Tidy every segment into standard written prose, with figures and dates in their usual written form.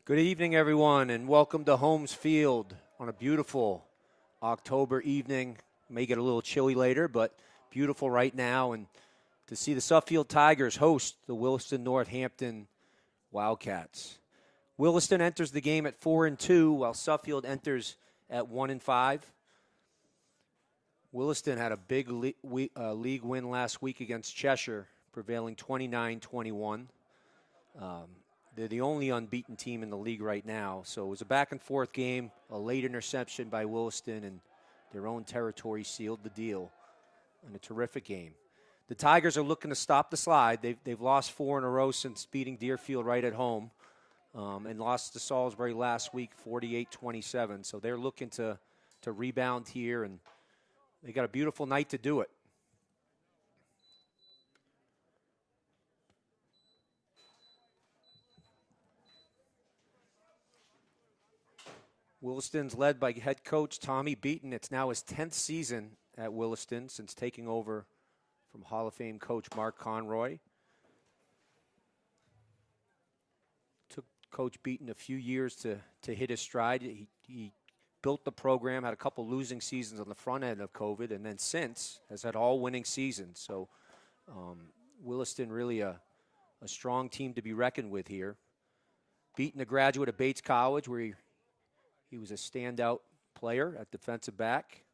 Good evening, everyone, and welcome to Holmes Field on a beautiful October evening. May get a little chilly later, but beautiful right now. And to see the Suffield Tigers host the Williston Northampton Wildcats. Williston enters the game at 4-2, while Suffield enters at 1-5. Williston had a big league win last week against Cheshire, prevailing 29-21. They're the only unbeaten team in the league right now. So it was a back-and-forth game, a late interception by Williston, and their own territory sealed the deal in a terrific game. The Tigers are looking to stop the slide. They've lost 4 in a row since beating Deerfield right at home and lost to Salisbury last week 48-27. So they're looking to rebound here, and they got a beautiful night to do it. Williston's led by head coach Tommy Beaton. It's now his 10th season at Williston since taking over from Hall of Fame coach Mark Conroy. Took Coach Beaton a few years to hit his stride. He built the program, had a couple losing seasons on the front end of COVID, and then since has had all winning seasons. So Williston really a strong team to be reckoned with here. Beaton, a graduate of Bates College, where he was a standout player at defensive back,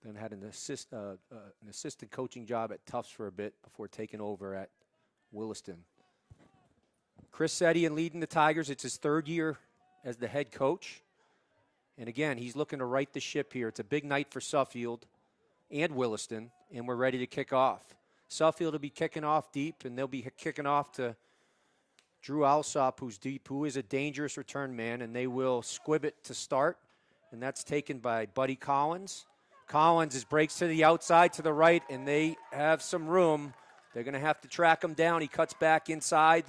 then had an assistant coaching job at Tufts for a bit before taking over at Williston. Chris Setian leading the Tigers. It's his third year as the head coach. And again, he's looking to right the ship here. It's a big night for Suffield and Williston, and we're ready to kick off. Suffield will be kicking off deep, and they'll be kicking off to Drew Alsop, who's deep, who is a dangerous return man, and they will squib it to start, and that's taken by Buddy Collins. Collins breaks to the outside to the right, and they have some room. They're going to have to track him down. He cuts back inside,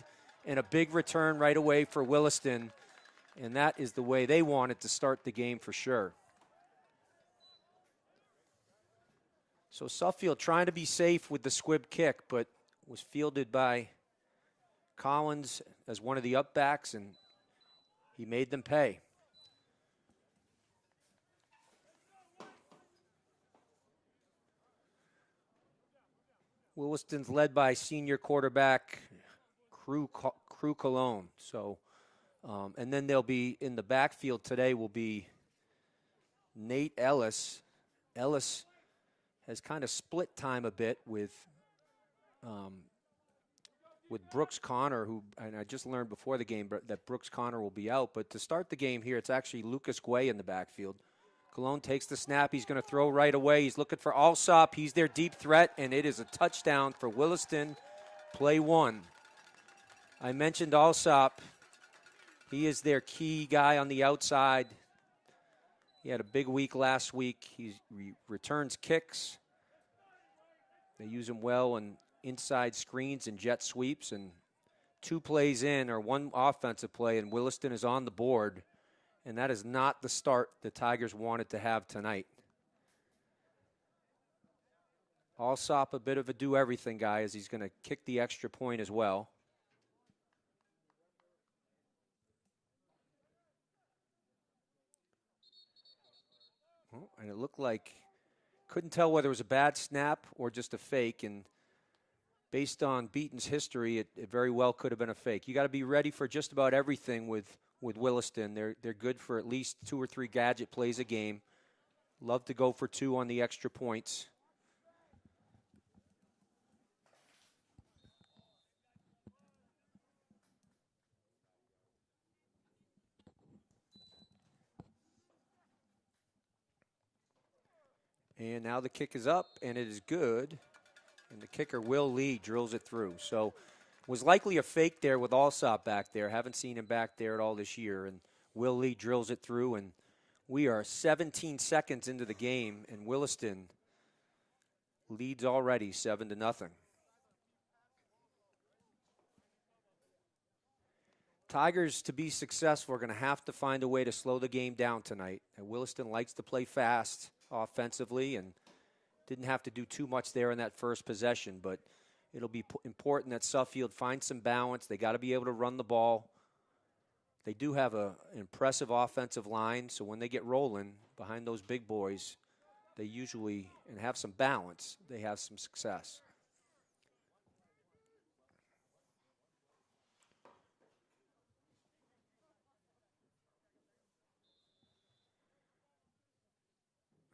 and a big return right away for Williston, and that is the way they wanted to start the game for sure. So Suffield trying to be safe with the squib kick, but was fielded by Collins as one of the upbacks, and he made them pay. Williston's led by senior quarterback Crew Cologne. So, and then they'll be in the backfield today will be Nate Ellis. Ellis has kind of split time a bit with Brooks Connor, who, and I just learned before the game that Brooks Connor will be out. But to start the game here, it's actually Lucas Guay in the backfield. Cologne takes the snap. He's going to throw right away. He's looking for Alsop. He's their deep threat, and it is a touchdown for Williston. Play one. I mentioned Alsop. He is their key guy on the outside. He had a big week last week. He returns kicks. They use him well and inside screens and jet sweeps, and 2 plays in, or one offensive play, and Williston is on the board, and that is not the start the Tigers wanted to have tonight. Alsop, a bit of a do-everything guy, as he's going to kick the extra point as well. And it looked like, couldn't tell whether it was a bad snap or just a fake, and based on Beaton's history, it very well could have been a fake. You got to be ready for just about everything with Williston. They're good for at least 2 or 3 gadget plays a game. Love to go for 2 on the extra points. And now the kick is up, and it is good. And the kicker, Will Lee, drills it through. So was likely a fake there with Alsop back there. Haven't seen him back there at all this year. And Will Lee drills it through, and we are 17 seconds into the game, and Williston leads already 7-0. Tigers, to be successful, are going to have to find a way to slow the game down tonight. And Williston likes to play fast offensively, and didn't have to do too much there in that first possession, but it'll be important that Suffield finds some balance. They got to be able to run the ball. They do have an impressive offensive line, so when they get rolling behind those big boys, they usually, and have some balance, they have some success.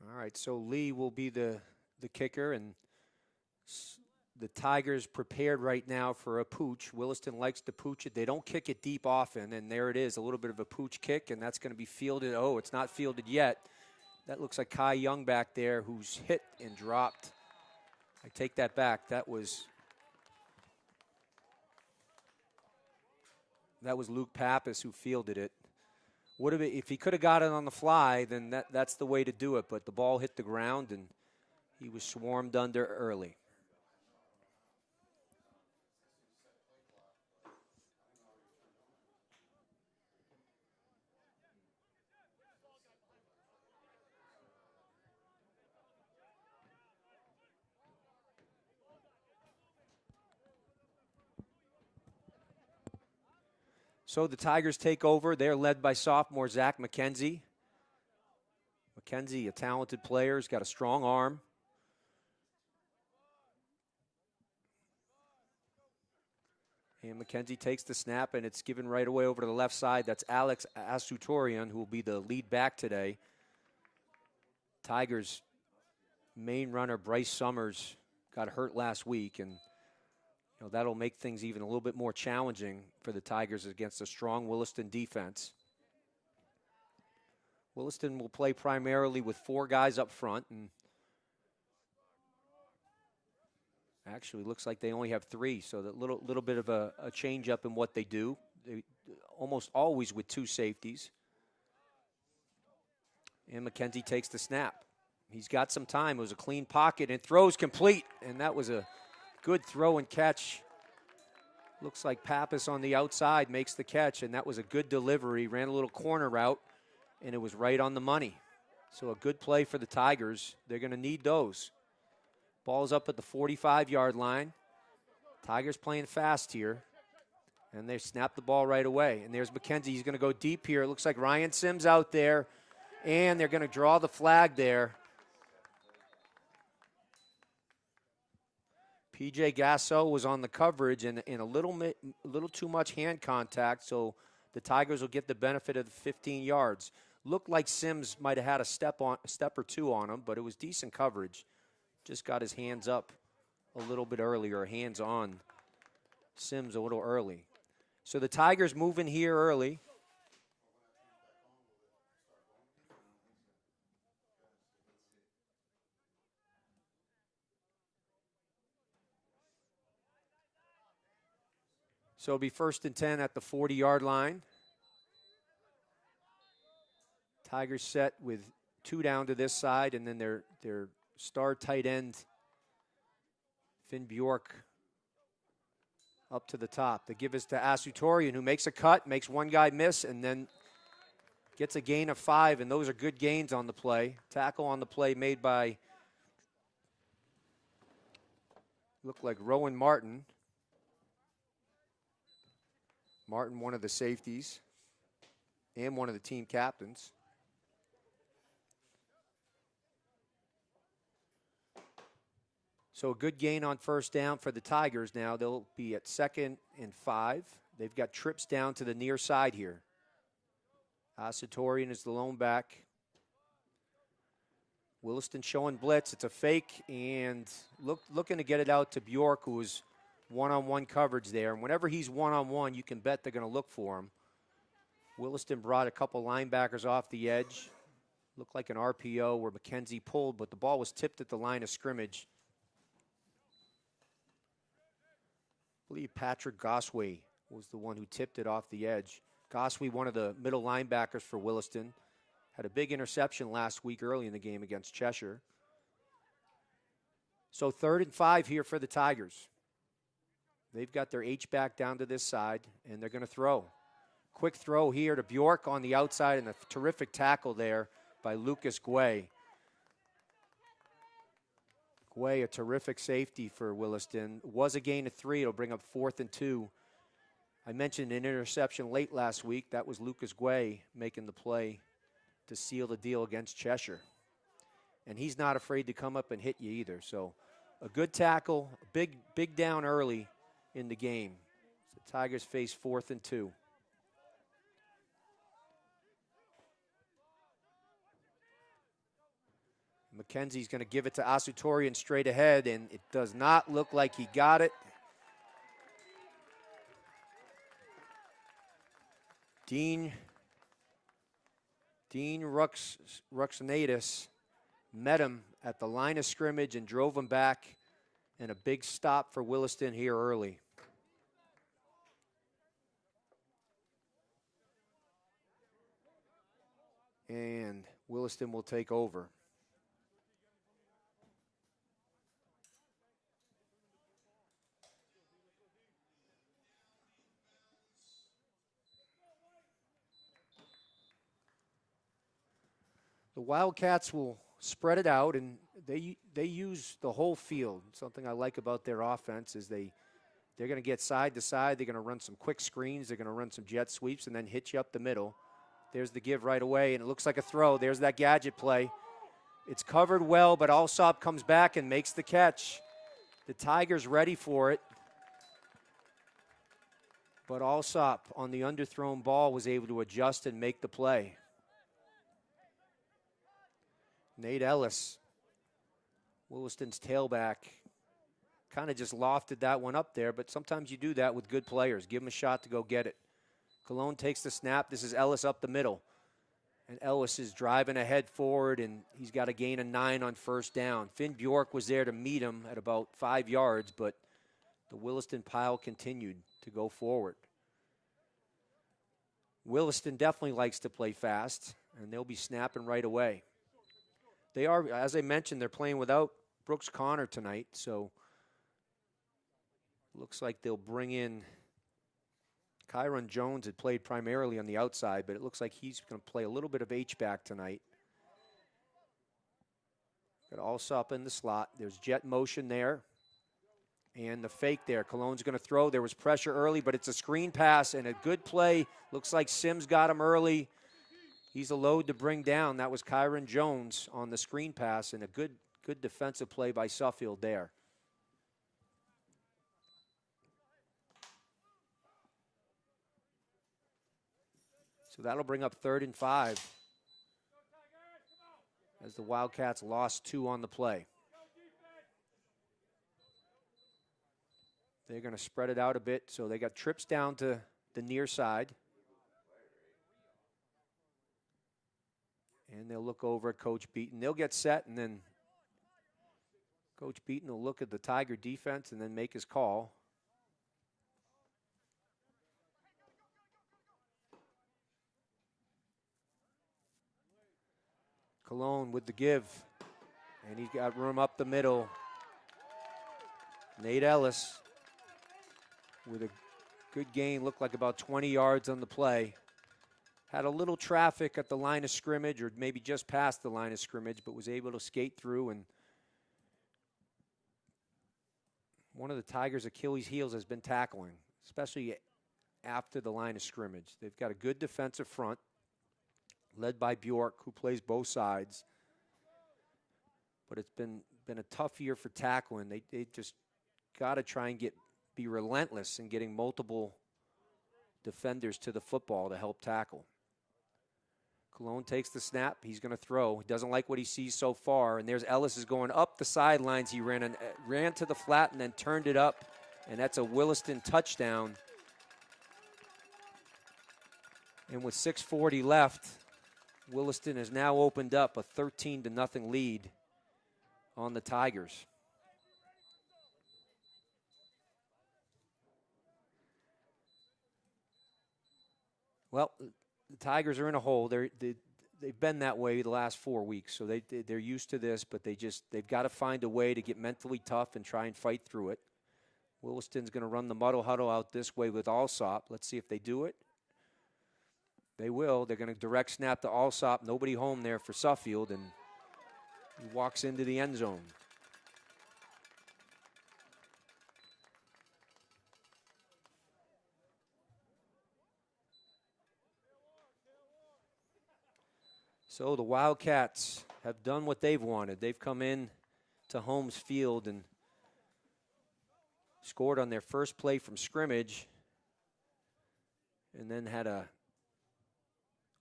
All right, so Lee will be the kicker, and the Tigers prepared right now for a pooch. Williston likes to pooch it. They don't kick it deep often, and there it is, a little bit of a pooch kick, and that's going to be fielded. Oh, it's not fielded yet. That looks like Kai Young back there, who's hit and dropped. I take that back. That was Luke Pappas who fielded it. Would have been, if he could have got it on the fly, then that's the way to do it. But the ball hit the ground, and he was swarmed under early. So the Tigers take over. They're led by sophomore Zach McKenzie. McKenzie, a talented player, has got a strong arm. And McKenzie takes the snap, and it's given right away over to the left side. That's Alex Asutorian, who will be the lead back today. Tigers' main runner, Bryce Summers, got hurt last week, and that'll make things even a little bit more challenging for the Tigers against a strong Williston defense. Williston will play primarily with 4 guys up front, and actually looks like they only have 3, so that little bit of a change up in what they do. They almost always with 2 safeties. And McKenzie takes the snap. He's got some time. It was a clean pocket and throws complete, and that was a good throw and catch. Looks like Pappas on the outside makes the catch, and that was a good delivery. Ran a little corner route, and it was right on the money. So a good play for the Tigers. They're going to need those. Ball's up at the 45-yard line. Tigers playing fast here, and they snap the ball right away. And there's McKenzie. He's going to go deep here. It looks like Ryan Sims out there, and they're going to draw the flag there. P.J. Gasso was on the coverage and a little too much hand contact, so the Tigers will get the benefit of the 15 yards. Looked like Sims might have had a step or two on him, but it was decent coverage. Just got his hands up a little bit earlier, hands on Sims a little early. So the Tigers moving here early. So it'll be 1st and 10 at the 40-yard line. Tigers set with 2 down to this side, and then their star tight end, Finn Bjork, up to the top. They give this to Asutorian, who makes a cut, makes one guy miss, and then gets a gain of 5, and those are good gains on the play. Tackle on the play made by, looked like Rowan Martin. Martin, one of the safeties, and one of the team captains. So a good gain on 1st down for the Tigers now. They'll be at 2nd and 5. They've got trips down to the near side here. Asutorian is the lone back. Williston showing blitz. It's a fake, and looking to get it out to Bjork, who was one-on-one coverage there. And whenever he's one-on-one, you can bet they're going to look for him. Williston brought a couple linebackers off the edge. Looked like an RPO where McKenzie pulled, but the ball was tipped at the line of scrimmage. I believe Patrick Gosway was the one who tipped it off the edge. Gosway, one of the middle linebackers for Williston, had a big interception last week early in the game against Cheshire. So 3rd and 5 here for the Tigers. They've got their H-back down to this side, and they're going to throw. Quick throw here to Bjork on the outside, and a terrific tackle there by Lucas Guay. Guay, a terrific safety for Williston. Was a gain of 3. It'll bring up 4th and 2 I mentioned an interception late last week. That was Lucas Guay making the play to seal the deal against Cheshire. And he's not afraid to come up and hit you either. So a good tackle, a big down early in the game. So the Tigers face 4th and 2. McKenzie's going to give it to Asutorian straight ahead, and it does not look like he got it. Dean Ruxinatus met him at the line of scrimmage and drove him back, and a big stop for Williston here early. And Williston will take over. The Wildcats will spread it out, and they use the whole field. Something I like about their offense is they're going to get side to side. They're going to run some quick screens. They're going to run some jet sweeps and then hit you up the middle. There's the give right away, and it looks like a throw. There's that gadget play. It's covered well, but Alsop comes back and makes the catch. The Tigers ready for it. But Alsop on the underthrown ball was able to adjust and make the play. Nate Ellis, Williston's tailback, kind of just lofted that one up there, but sometimes you do that with good players. Give them a shot to go get it. Cologne takes the snap. This is Ellis up the middle. And Ellis is driving ahead forward, and he's got a gain of 9 on first down. Finn Bjork was there to meet him at about 5 yards, but the Williston pile continued to go forward. Williston definitely likes to play fast, and they'll be snapping right away. They are, as I mentioned, they're playing without Brooks Connor tonight, so looks like they'll bring in Kyron Jones. Had played primarily on the outside, but it looks like he's going to play a little bit of H-back tonight. Got Alsop in the slot. There's jet motion there. And the fake there. Cologne's going to throw. There was pressure early, but it's a screen pass and a good play. Looks like Sims got him early. He's a load to bring down. That was Kyron Jones on the screen pass, and a good defensive play by Suffield there. So that'll bring up 3rd and 5 as the Wildcats lost 2 on the play. They're going to spread it out a bit, so they got trips down to the near side. And they'll look over at Coach Beaton. They'll get set, and then Coach Beaton will look at the Tiger defense and then make his call. Cologne with the give, and he's got room up the middle. Nate Ellis with a good gain, looked like about 20 yards on the play. Had a little traffic at the line of scrimmage, or maybe just past the line of scrimmage, but was able to skate through. And one of the Tigers' Achilles' heels has been tackling, especially after the line of scrimmage. They've got a good defensive front, led by Bjork, who plays both sides. But it's been a tough year for tackling. They just got to try and be relentless in getting multiple defenders to the football to help tackle. Cologne takes the snap. He's going to throw. He doesn't like what he sees so far. And there's Ellis is going up the sidelines. He ran to the flat and then turned it up. And that's a Williston touchdown. And with 6:40 left, Williston has now opened up a 13-0 lead on the Tigers. Well, the Tigers are in a hole. They've been that way the last 4 weeks, so they're used to this, but they've got to find a way to get mentally tough and try and fight through it. Williston's going to run the muddle huddle out this way with Alsop. Let's see if they do it. They will. They're going to direct snap to Alsop. Nobody home there for Suffield, and he walks into the end zone. So the Wildcats have done what they've wanted. They've come in to Holmes Field and scored on their first play from scrimmage, and then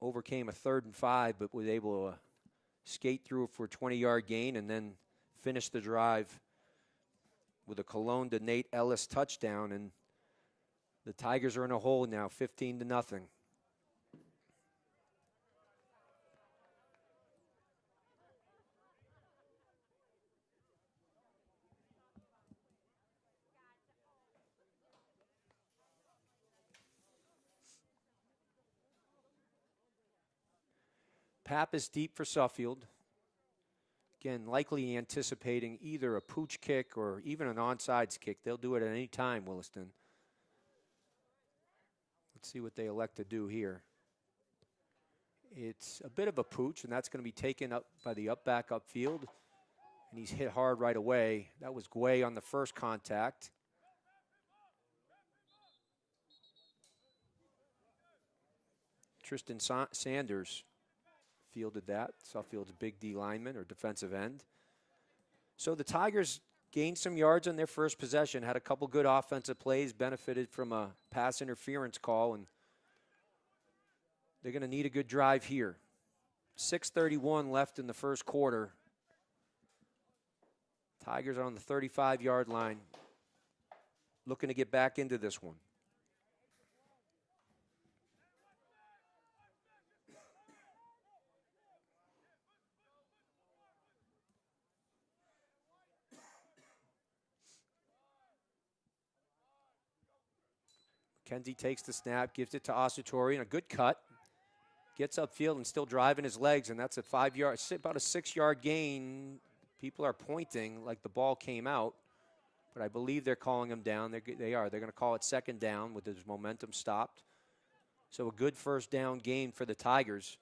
overcame a 3rd and 5, but was able to skate through for a 20-yard gain and then finish the drive with a Cologne to Nate Ellis touchdown. And the Tigers are in a hole now, 15-0. Pappas deep for Suffield. Again, likely anticipating either a pooch kick or even an onside kick. They'll do it at any time, Williston. Let's see what they elect to do here. It's a bit of a pooch, and that's going to be taken up by the back upfield. And he's hit hard right away. That was Guay on the first contact. Tristan Sanders fielded that. Suffield's big D lineman or defensive end. So the Tigers gained some yards on their first possession, had a couple good offensive plays, benefited from a pass interference call, and they're going to need a good drive here. 6:31 left in the first quarter. Tigers are on the 35-yard line, looking to get back into this one. McKenzie takes the snap, gives it to Asutori, and a good cut. Gets upfield and still driving his legs, and that's a 5-yard, about a 6-yard gain. People are pointing like the ball came out, but I believe they're calling him down. They are. They're going to call it second down with his momentum stopped. So a good first down gain for the Tigers.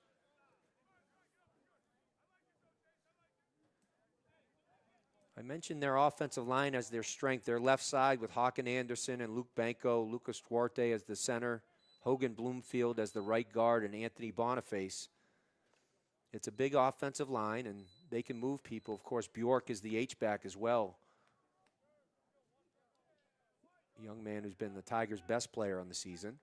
I mentioned their offensive line as their strength. Their left side with Hawken Anderson and Luke Banco, Lucas Duarte as the center, Hogan Bloomfield as the right guard, and Anthony Boniface. It's a big offensive line, and they can move people. Of course, Bjork is the H-back as well. A young man who's been the Tigers' best player on the season.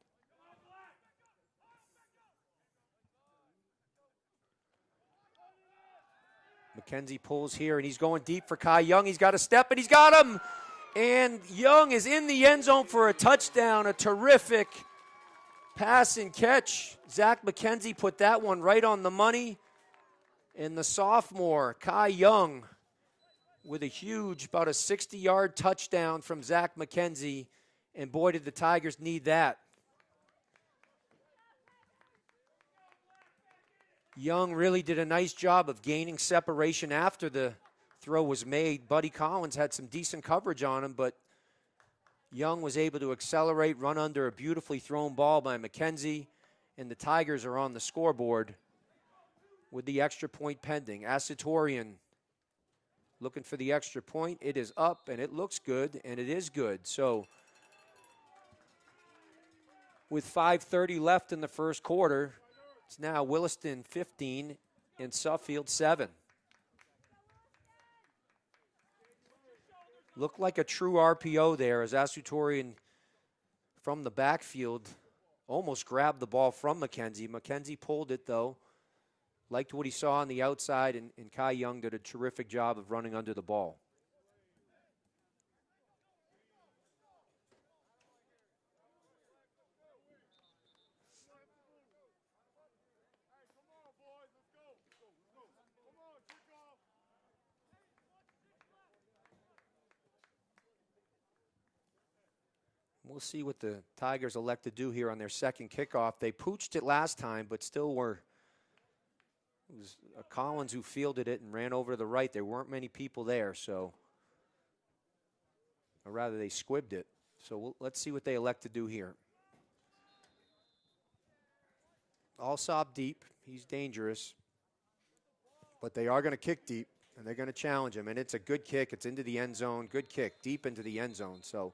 McKenzie pulls here, and he's going deep for Kai Young. He's got a step, and he's got him. And Young is in the end zone for a touchdown, a terrific pass and catch. Zach McKenzie put that one right on the money. And the sophomore, Kai Young, with a huge, about a 60-yard touchdown from Zach McKenzie. And boy, did the Tigers need that. Young really did a nice job of gaining separation after the throw was made. Buddy Collins had some decent coverage on him, but Young was able to accelerate, run under a beautifully thrown ball by McKenzie, and the Tigers are on the scoreboard with the extra point pending. Asatorian looking for the extra point. It is up, and it looks good, and it is good. So with 5:30 left in the first quarter, it's now Williston 15 and Suffield 7. Looked like a true RPO there as Asutorian from the backfield almost grabbed the ball from McKenzie. McKenzie pulled it, though. Liked what he saw on the outside, and Kai Young did a terrific job of running under the ball. We'll see what the Tigers elect to do here on their second kickoff. They pooched it last time, but still it was Collins who fielded it and ran over to the right. There weren't many people there, or rather they squibbed it. So let's see what they elect to do here. Alsop deep. He's dangerous. But they are going to kick deep, and they're going to challenge him. And it's a good kick. It's into the end zone. Good kick, deep into the end zone. So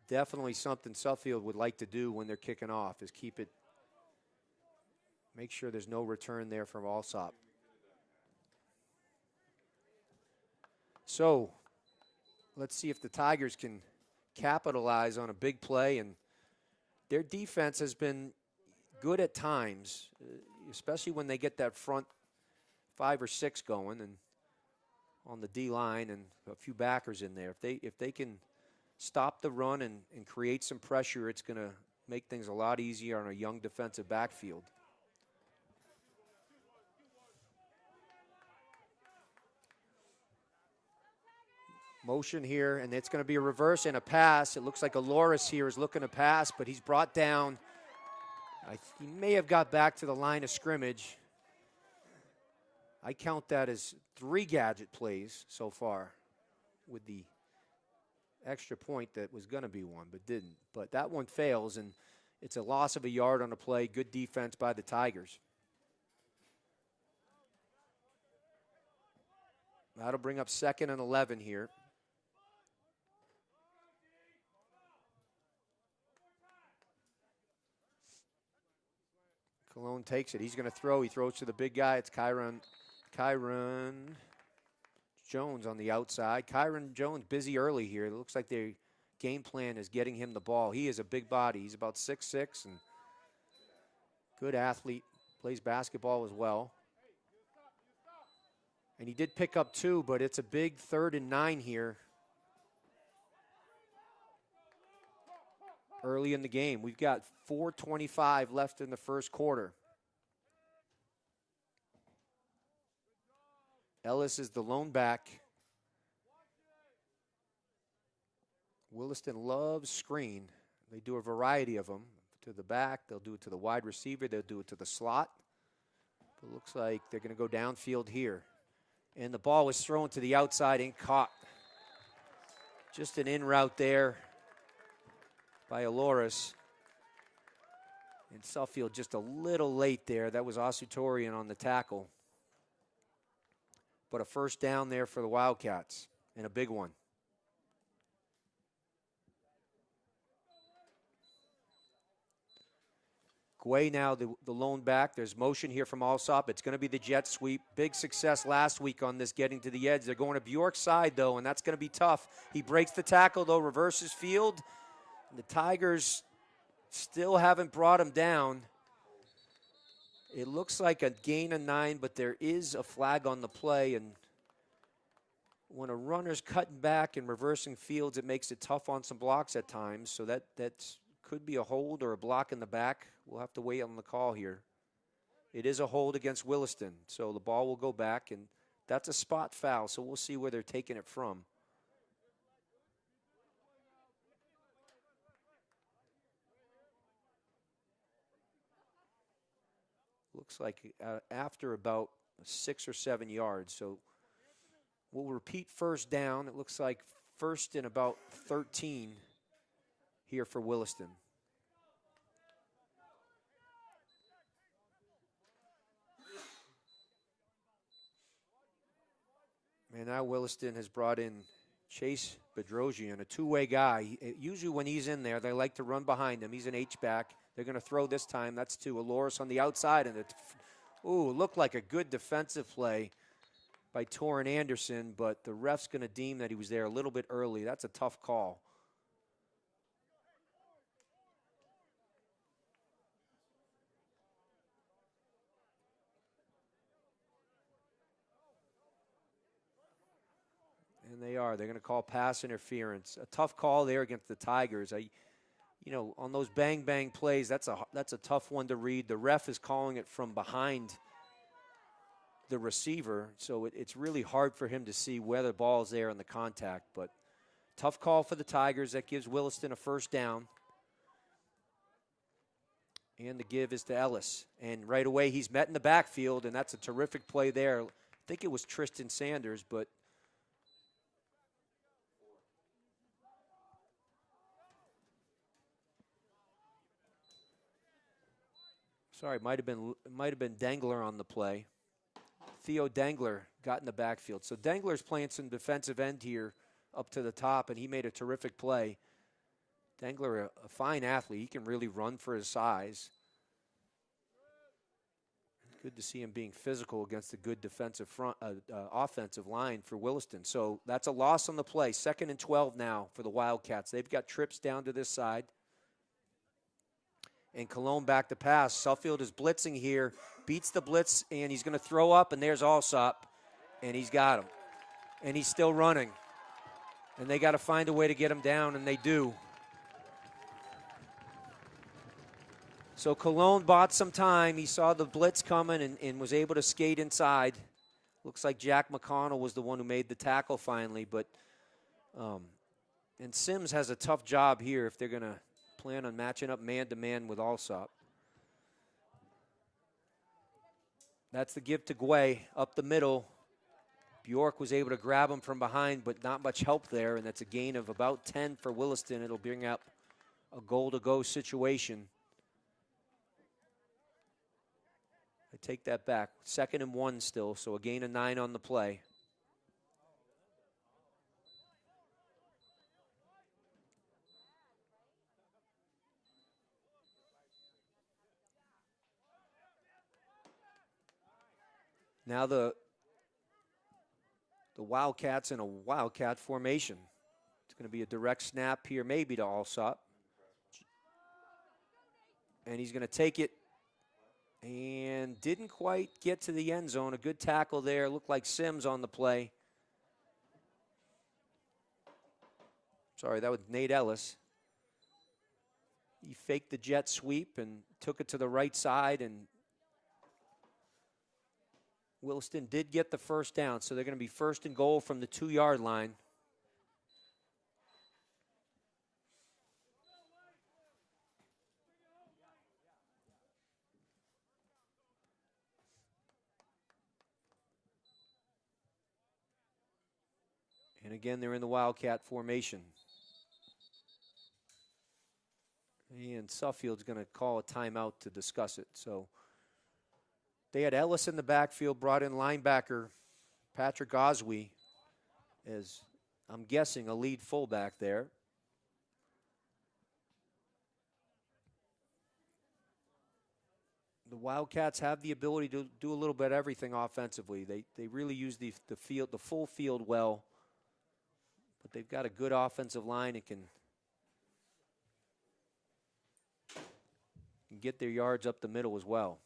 definitely something Suffield would like to do when they're kicking off is keep it Make sure there's no return there from Alsop. So let's see if the Tigers can capitalize on a big play. And their defense has been good at times, especially when they get that front 5 or 6 going and on the D line and a few backers in there. If they can stop the run and create some pressure, it's going to make things a lot easier on a young defensive backfield. Motion here, and it's going to be a reverse and a pass. It looks like Aloris here is looking to pass, but he's brought down. He may have got back to the line of scrimmage. I count that as 3 gadget plays so far with the extra point that was going to be one, but didn't. But that one fails, and it's a loss of a yard on a play. Good defense by the Tigers. That'll bring up 2nd and 11 here. Cologne takes it. He's going to throw. He throws to the big guy. It's Kyron Jones on the outside. Kyron Jones busy early here. It looks like their game plan is getting him the ball. He is a big body. He's about 6'6", and good athlete. Plays basketball as well. And he did pick up 2, but it's a big 3rd and 9 here. Early in the game. We've got 4:25 left in the first quarter. Ellis is the lone back. Williston loves screen. They do a variety of them. To the back, they'll do it to the wide receiver, they'll do it to the slot. It looks like they're going to go downfield here. And the ball was thrown to the outside and caught. Just an in route there by Aloris. And Suffield just a little late there. That was Asutorian on the tackle. But a first down there for the Wildcats, and a big one. Guay now the lone back. There's motion here from Alsop. It's going to be the jet sweep. Big success last week on this getting to the edge. They're going to Bjork's side, though, and that's going to be tough. He breaks the tackle, though, reverses field. The Tigers still haven't brought him down. It looks like a gain of 9, but there is a flag on the play. And when a runner's cutting back and reversing fields, it makes it tough on some blocks at times. So that could be a hold or a block in the back. We'll have to wait on the call here. It is a hold against Williston, so the ball will go back, and that's a spot foul, so we'll see where they're taking it from. Looks like after about 6 or 7 yards. So we'll repeat first down. It looks like first and about 13 here for Williston. And now Williston has brought in Chase Bedrosian, a two-way guy. Usually when he's in there, they like to run behind him. He's an H-back. They're going to throw this time. That's to Aloris on the outside. And it looked like a good defensive play by Torrin Anderson, but the ref's going to deem that he was there a little bit early. That's a tough call. And they are. They're going to call pass interference. A tough call there against the Tigers. On those bang-bang plays, that's a tough one to read. The ref is calling it from behind the receiver, so it's really hard for him to see where the ball's there in the contact. But tough call for the Tigers. That gives Williston a first down. And the give is to Ellis. And right away, he's met in the backfield, and that's a terrific play there. I think it was Tristan Sanders, but sorry, it might have been Dengler on the play. Theo Dengler got in the backfield. So Dengler's playing some defensive end here up to the top, and he made a terrific play. Dengler, a fine athlete. He can really run for his size. Good to see him being physical against a good defensive offensive line for Williston. So that's a loss on the play. 2nd and 12 now for the Wildcats. They've got trips down to this side. And Cologne back to pass. Suffield is blitzing here, beats the blitz, and he's going to throw up, and there's Alsop, and he's got him. And he's still running. And they got to find a way to get him down, and they do. So Cologne bought some time. He saw the blitz coming and was able to skate inside. Looks like Jack McConnell was the one who made the tackle finally. But and Sims has a tough job here if they're going to plan on matching up man-to-man with Alsop. That's the give to Guay up the middle. Bjork was able to grab him from behind, but not much help there, and that's a gain of about 10 for Williston. It'll bring up a goal-to-go situation. I take that back. 2nd and 1 still, so a gain of 9 on the play. Now the Wildcats in a Wildcat formation. It's going to be a direct snap here, maybe to Alsop. And he's going to take it. And didn't quite get to the end zone. A good tackle there. Looked like Sims on the play. Sorry, that was Nate Ellis. He faked the jet sweep and took it to the right side. And Williston did get the first down. So they're going to be 1st and goal from the 2-yard line. And again, they're in the Wildcat formation. And Suffield's going to call a timeout to discuss it. So they had Ellis in the backfield, brought in linebacker Patrick Oswee as, I'm guessing, a lead fullback there. The Wildcats have the ability to do a little bit of everything offensively. They really use the full field well. But they've got a good offensive line and can get their yards up the middle as well.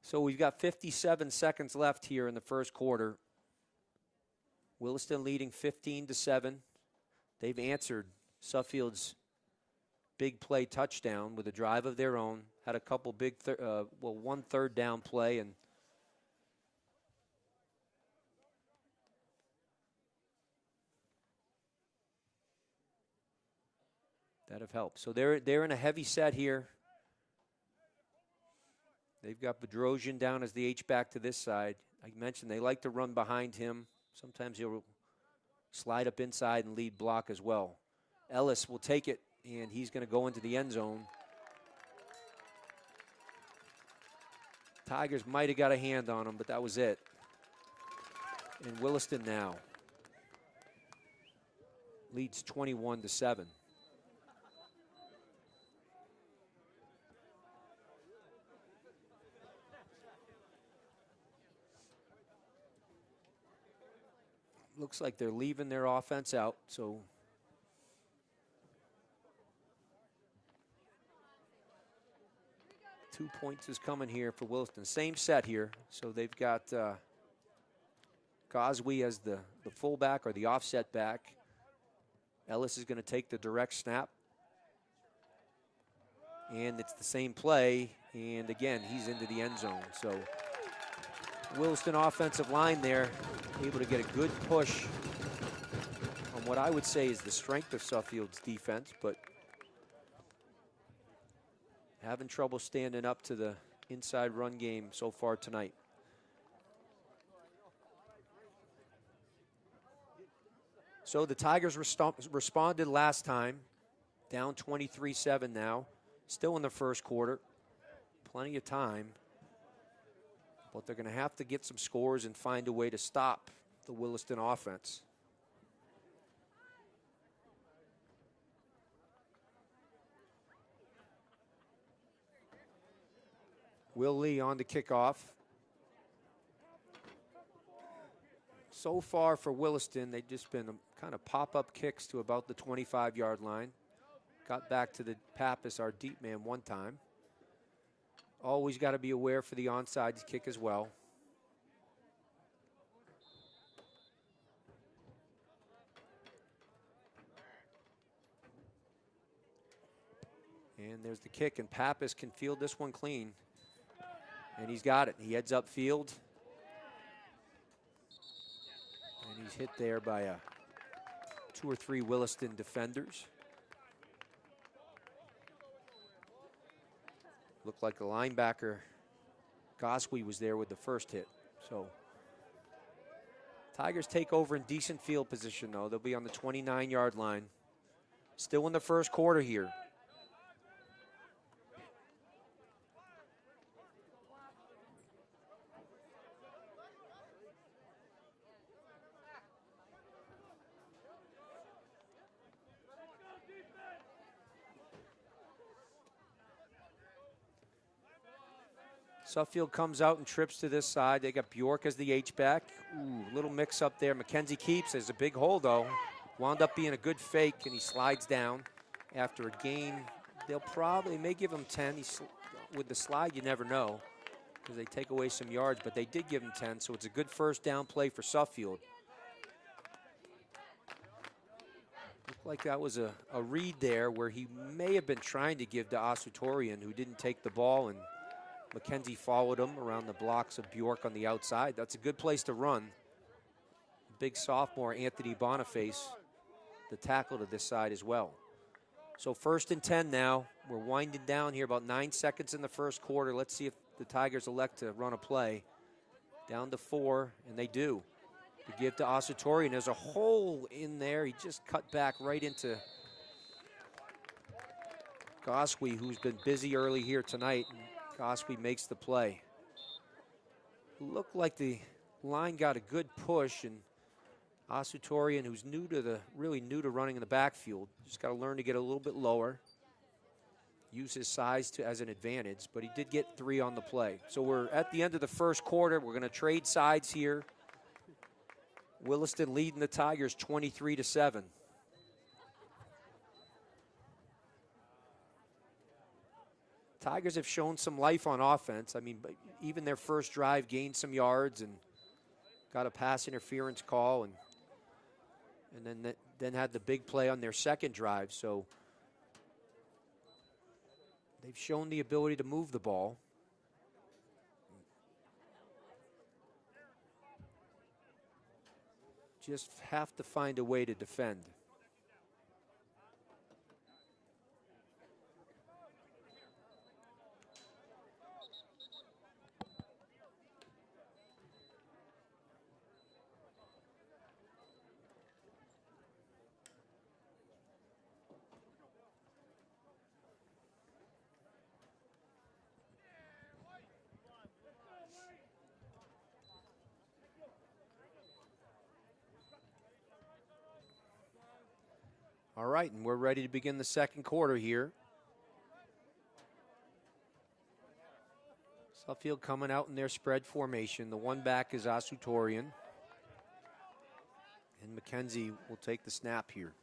So we've got 57 seconds left here in the first quarter. Williston leading 15-7. They've answered Suffield's big play touchdown with a drive of their own. Had a couple big, one 3rd down play, and that have helped. So they're in a heavy set here. They've got Bedrosian down as the H-back to this side. I mentioned they like to run behind him. Sometimes he'll slide up inside and lead block as well. Ellis will take it, and he's going to go into the end zone. Tigers might have got a hand on him, but that was it. And Williston now leads 21-7. Looks like they're leaving their offense out, so 2 points is coming here for Williston. Same set here. So they've got Coswee as the fullback or the offset back. Ellis is going to take the direct snap. And it's the same play. And again, he's into the end zone. So Williston offensive line there, able to get a good push on what I would say is the strength of Suffield's defense, but having trouble standing up to the inside run game so far tonight. So the Tigers responded last time, down 23-7 now, still in the first quarter, plenty of time. But they're going to have to get some scores and find a way to stop the Williston offense. Will Lee on the kickoff. So far for Williston, they've just been kind of pop-up kicks to about the 25-yard line. Got back to the Pappas, our deep man, one time. Always got to be aware for the onside kick as well. And there's the kick, and Pappas can field this one clean. And he's got it. He heads upfield. And he's hit there by 2 or 3 Williston defenders. Looked like the linebacker, Goswe, was there with the first hit. So Tigers take over in decent field position, though. They'll be on the 29-yard line. Still in the first quarter here. Suffield comes out and trips to this side. They got Bjork as the H-back. Ooh, little mix up there. McKenzie keeps. There's a big hole, though. Wound up being a good fake, and he slides down after a gain. They may give him 10. With the slide, you never know, because they take away some yards, but they did give him 10, so it's a good first down play for Suffield. Looked like that was a read there where he may have been trying to give to Asutorian, who didn't take the ball, and McKenzie followed him around the blocks of Bjork on the outside. That's a good place to run. Big sophomore Anthony Boniface, the tackle to this side as well. So 1st and 10 now. We're winding down here, about 9 seconds in the first quarter. Let's see if the Tigers elect to run a play. Down to 4, and they do. To give to Asutorian. There's a hole in there. He just cut back right into Goswe, who's been busy early here tonight. Goswe makes the play. Looked like the line got a good push, and Asutorian, who's really new to running in the backfield, just got to learn to get a little bit lower, use his size as an advantage, but he did get 3 on the play. So we're at the end of the first quarter. We're going to trade sides here. Williston leading the Tigers 23-7. Tigers have shown some life on offense. I mean, even their first drive gained some yards and got a pass interference call, and then had the big play on their second drive. So they've shown the ability to move the ball. Just have to find a way to defend. All right, and we're ready to begin the second quarter here. Suffield coming out in their spread formation. The one back is Asutorian. And McKenzie will take the snap here.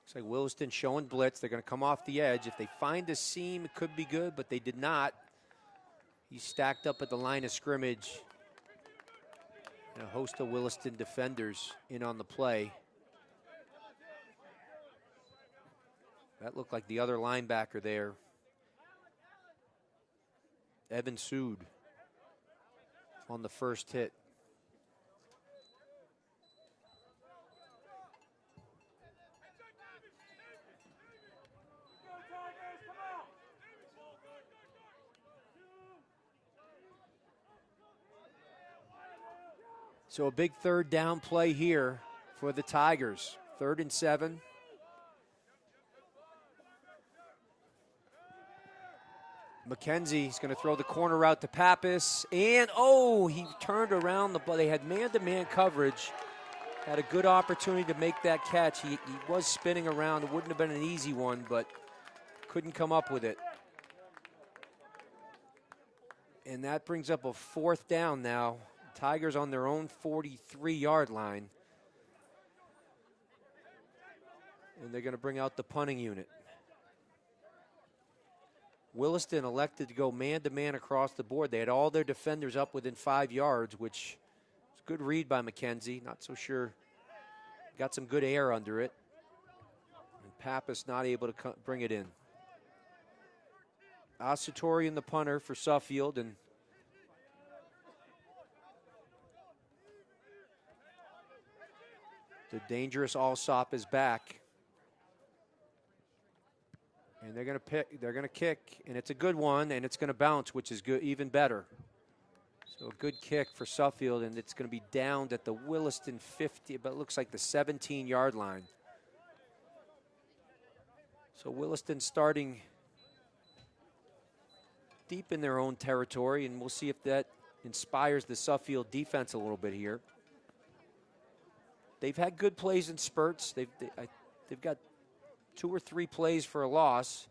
Looks like Williston showing blitz. They're going to come off the edge. If they find a seam, it could be good, but they did not. He's stacked up at the line of scrimmage. And a host of Williston defenders in on the play. That looked like the other linebacker there. Evan Sood on the first hit. So a big third down play here for the Tigers. 3rd and 7. McKenzie's going to throw the corner route to Pappas. And, he turned around. They had man-to-man coverage. Had a good opportunity to make that catch. He was spinning around. It wouldn't have been an easy one, but couldn't come up with it. And that brings up a 4th down now. Tigers on their own 43-yard line. And they're going to bring out the punting unit. Williston elected to go man-to-man across the board. They had all their defenders up within 5 yards, which was a good read by McKenzie. Not so sure. Got some good air under it. And Pappas not able to bring it in. Asutorian the punter for Suffield, and the dangerous Alsop is back. And they're going to kick, and it's a good one, and it's going to bounce, which is good, even better. So a good kick for Suffield, and it's going to be downed at the Williston 50, but it looks like the 17-yard line. So Williston starting deep in their own territory, and we'll see if that inspires the Suffield defense a little bit here. They've had good plays in spurts. They've got 2 or 3 plays for a loss.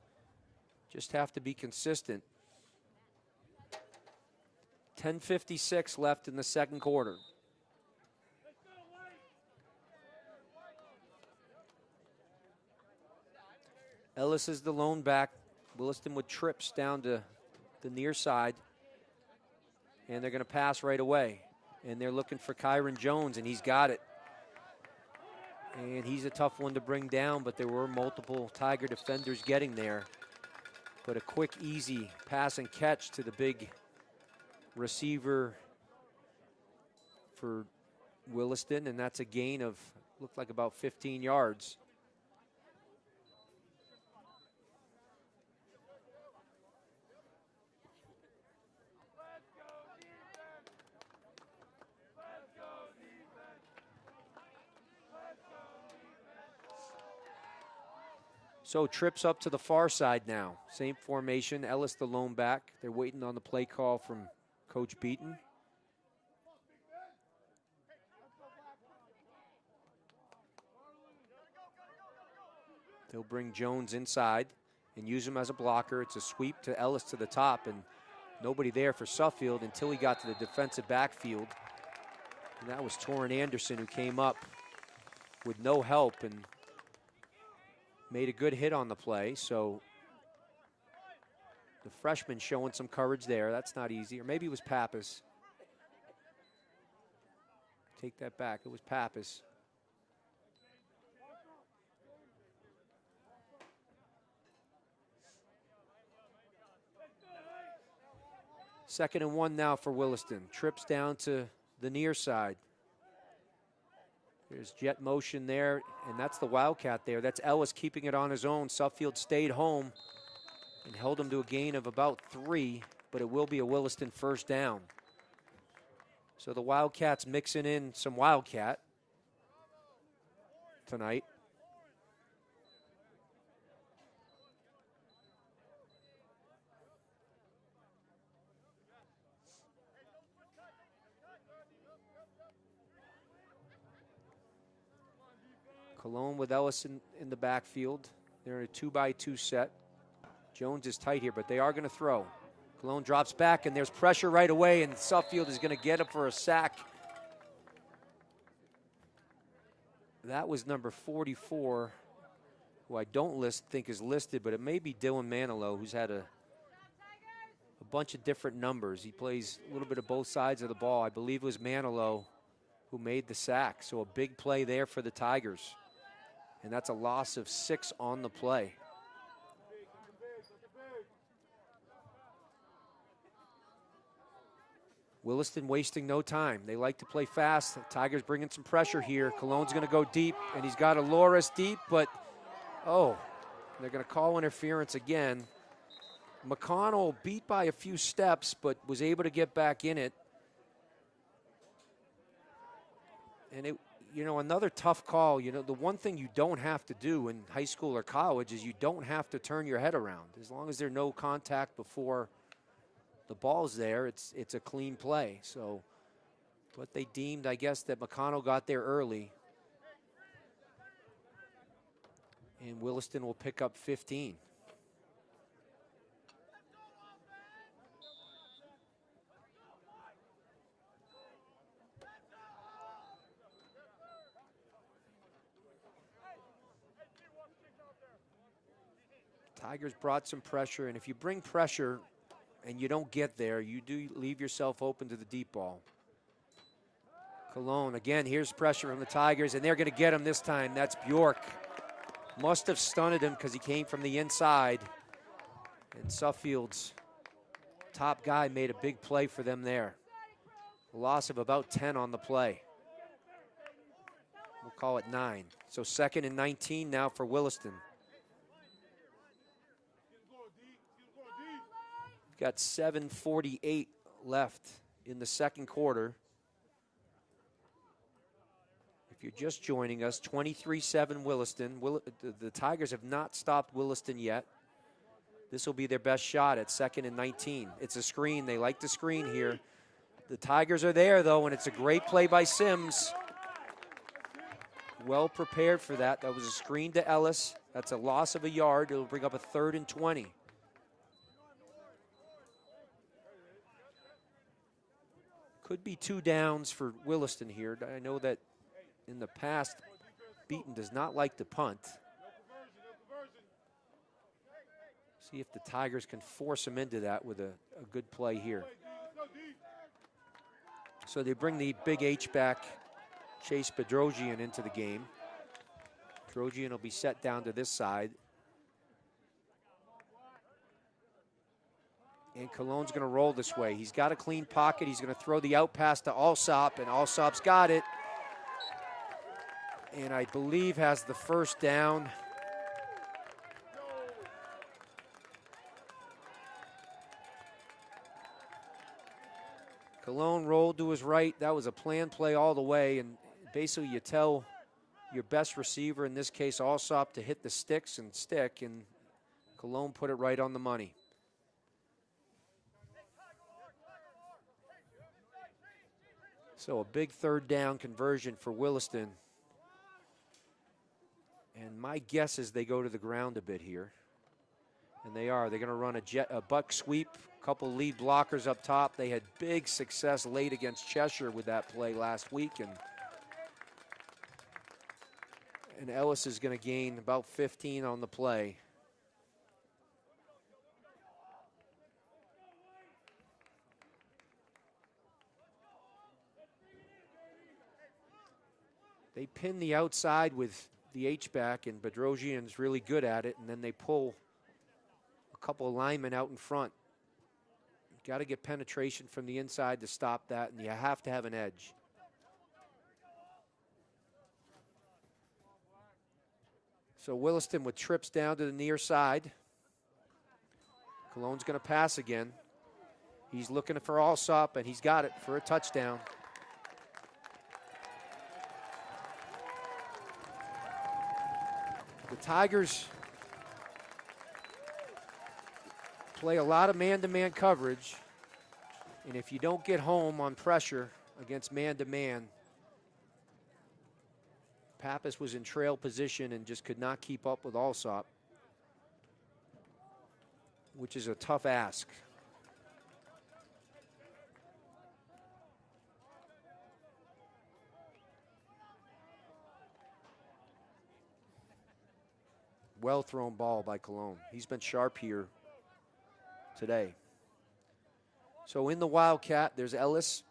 Just have to be consistent. 10:56 left in the second quarter. Ellis is the lone back. Williston with trips down to the near side. And they're going to pass right away. And they're looking for Kyron Jones, and he's got it. And he's a tough one to bring down, but there were multiple Tiger defenders getting there. But a quick, easy pass and catch to the big receiver for Williston, and that's a gain of, looked like about 15 yards. So trips up to the far side now. Same formation, Ellis the lone back. They're waiting on the play call from Coach Beaton. They'll bring Jones inside and use him as a blocker. It's a sweep to Ellis to the top, and nobody there for Suffield until he got to the defensive backfield. And that was Torrin Anderson, who came up with no help and made a good hit on the play. So the freshman showing some courage there. That's not easy. Or maybe it was Pappas. Take that back. It was Pappas. Second and 1 now for Williston. Trips down to the near side. There's jet motion there, and that's the Wildcat there. That's Ellis keeping it on his own. Suffield stayed home and held him to a gain of about 3, but it will be a Williston first down. So the Wildcats mixing in some Wildcat tonight. Cologne with Ellis in the backfield. They're in a 2-by-2 set. Jones is tight here, but they are going to throw. Cologne drops back, and there's pressure right away, and Suffield is going to get him for a sack. That was number 44, who I don't think is listed, but it may be Dylan Manilow, who's had a bunch of different numbers. He plays a little bit of both sides of the ball. I believe it was Manilow who made the sack, so a big play there for the Tigers. And that's a loss of 6 on the play. Williston wasting no time. They like to play fast. The Tigers bringing some pressure here. Cologne's going to go deep, and he's got a Loris deep, but, they're going to call interference again. McConnell beat by a few steps, but was able to get back in it. And another tough call. The one thing you don't have to do in high school or college is you don't have to turn your head around. As long as there's no contact before the ball's there, it's a clean play. So what they deemed, I guess, that McConnell got there early. And Williston will pick up 15. Tigers brought some pressure, and if you bring pressure and you don't get there, you do leave yourself open to the deep ball. Cologne, again, here's pressure from the Tigers, and they're going to get him this time. That's Bjork. Must have stunned him because he came from the inside. And Suffield's top guy made a big play for them there. A loss of about 10 on the play. We'll call it 9. So 2nd and 19 now for Williston. We've got 7:48 left in the second quarter. If you're just joining us, 23-7 Williston. The Tigers have not stopped Williston yet. This will be their best shot at 2nd and 19. It's a screen. They like the screen here. The Tigers are there, though, and it's a great play by Sims. Well prepared for that. That was a screen to Ellis. That's a loss of a yard. It'll bring up a 3rd and 20. Could be 2 downs for Williston here. I know that in the past, Beaton does not like to punt. See if the Tigers can force him into that with a good play here. So they bring the big H-back, Chase Bedrosian, into the game. Bedrosian will be set down to this side. And Cologne's going to roll this way. He's got a clean pocket. He's going to throw the out pass to Alsop, and Alsop's got it. And I believe has the first down. Cologne rolled to his right. That was a planned play all the way. And basically you tell your best receiver, in this case Alsop, to hit the sticks and stick. And Cologne put it right on the money. So a big 3rd down conversion for Williston. And my guess is they go to the ground a bit here. And they are. They're going to run a buck sweep, a couple lead blockers up top. They had big success late against Cheshire with that play last week. And Ellis is going to gain about 15 on the play. They pin the outside with the H-back, and Bedrosian's really good at it, and then they pull a couple of linemen out in front. You've got to get penetration from the inside to stop that, and you have to have an edge. So Williston with trips down to the near side. Cologne's going to pass again. He's looking for Alsop, and he's got it for a touchdown. The Tigers play a lot of man-to-man coverage, and if you don't get home on pressure against man-to-man, Pappas was in trail position and just could not keep up with Alsop, which is a tough ask. Well thrown ball by Cologne. He's been sharp here today. So in the Wildcat, there's Ellis.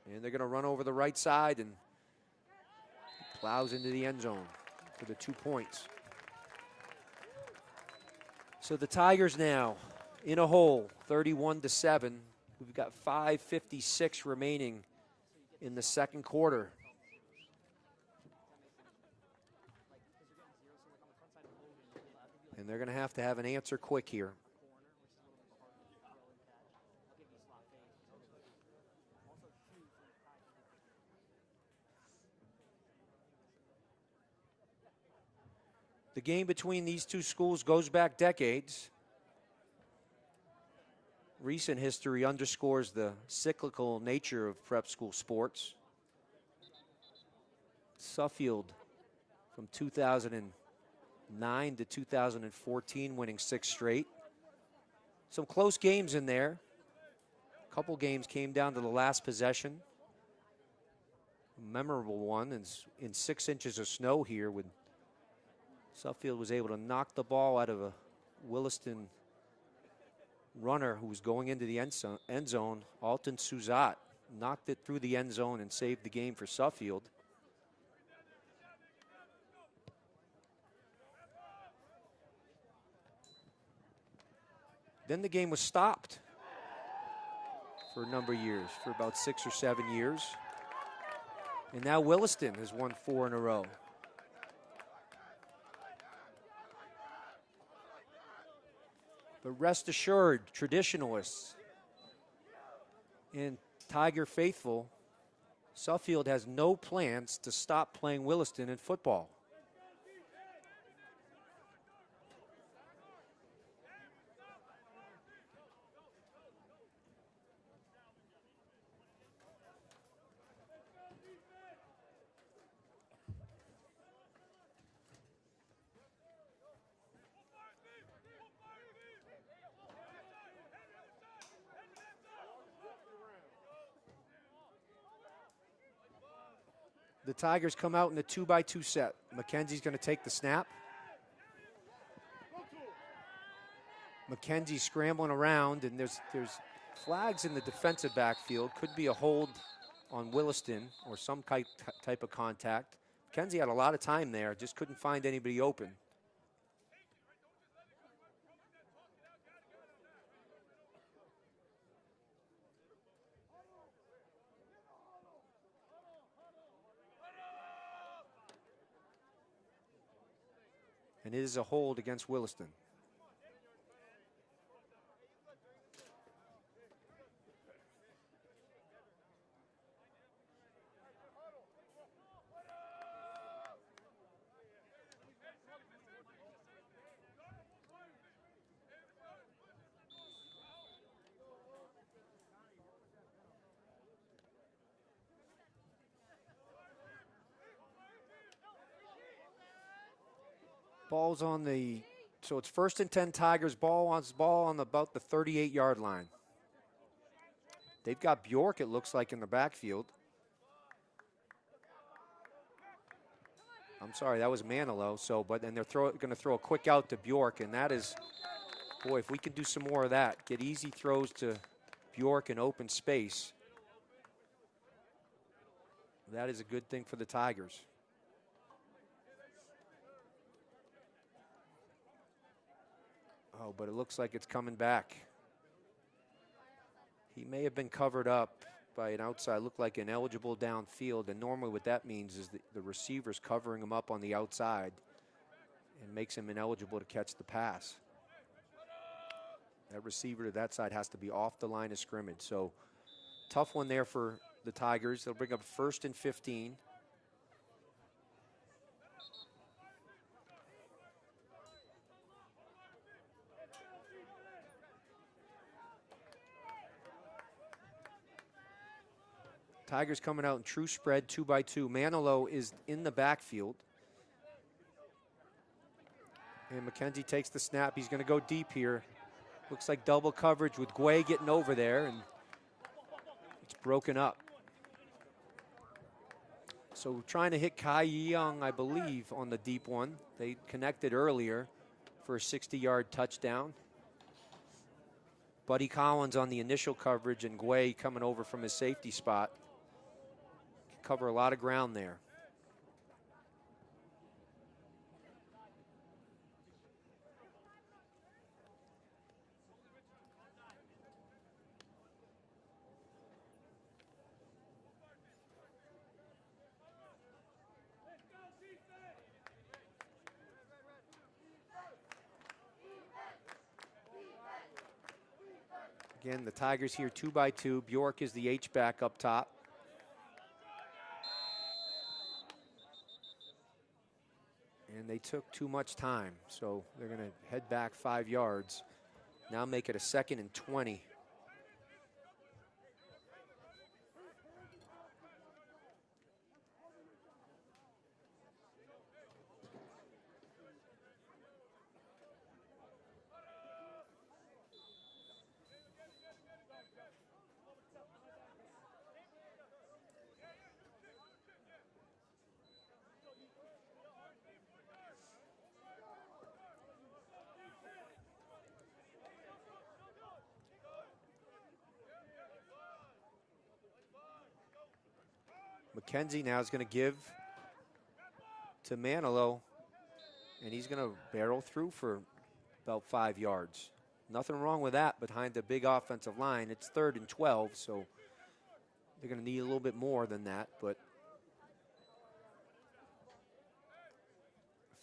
And they're going to run over the right side and plows into the end zone for the 2 points. So the Tigers now in a hole, 31-7. We've got 5:56 remaining in the second quarter. And they're going to have an answer quick here. The game between these two schools goes back decades. Recent history underscores the cyclical nature of prep school sports. Suffield from 2009 to 2014 winning 6 straight. Some close games in there. A couple games came down to the last possession. A memorable one in 6 inches of snow here with Suffield was able to knock the ball out of a Williston runner who was going into the end zone. Alton Suzat knocked it through the end zone and saved the game for Suffield. Then the game was stopped for a number of years, for about 6 or 7 years. And now Williston has won 4 in a row. But rest assured, traditionalists and Tiger faithful, Suffield has no plans to stop playing Williston in football. The Tigers come out in the 2-by-2 set. McKenzie's going to take the snap. McKenzie scrambling around, and there's flags in the defensive backfield. Could be a hold on Williston or some type of contact. McKenzie had a lot of time there, just couldn't find anybody open. And it is a hold against Williston. Ball's on the, so it's 1st and 10 Tigers, ball on about the 38-yard line. They've got Bjork, it looks like, in the backfield. I'm sorry, that was Manilow. So, but then they're going to throw a quick out to Bjork, and that is, boy, if we can do some more of that, get easy throws to Bjork in open space, that is a good thing for the Tigers. Oh, but it looks like it's coming back. He may have been covered up by an outside, looked like ineligible downfield, and normally what that means is the receiver's covering him up on the outside and makes him ineligible to catch the pass. That receiver to that side has to be off the line of scrimmage. So tough one there for the Tigers. They'll bring up 1st and 15. Tigers coming out in true spread, 2-by-2. Manilow is in the backfield. And McKenzie takes the snap. He's going to go deep here. Looks like double coverage with Guay getting over there, and it's broken up. So trying to hit Kai Young, I believe, on the deep one. They connected earlier for a 60-yard touchdown. Buddy Collins on the initial coverage, and Guay coming over from his safety spot. Cover a lot of ground there. Again, the Tigers here 2-by-2. Bjork is the H-back up top. And they took too much time, so they're going to head back 5 yards. Now make it a 2nd and 20. McKenzie now is going to give to Manilow, and he's going to barrel through for about 5 yards. Nothing wrong with that behind the big offensive line. It's 3rd and 12, so they're going to need a little bit more than that, but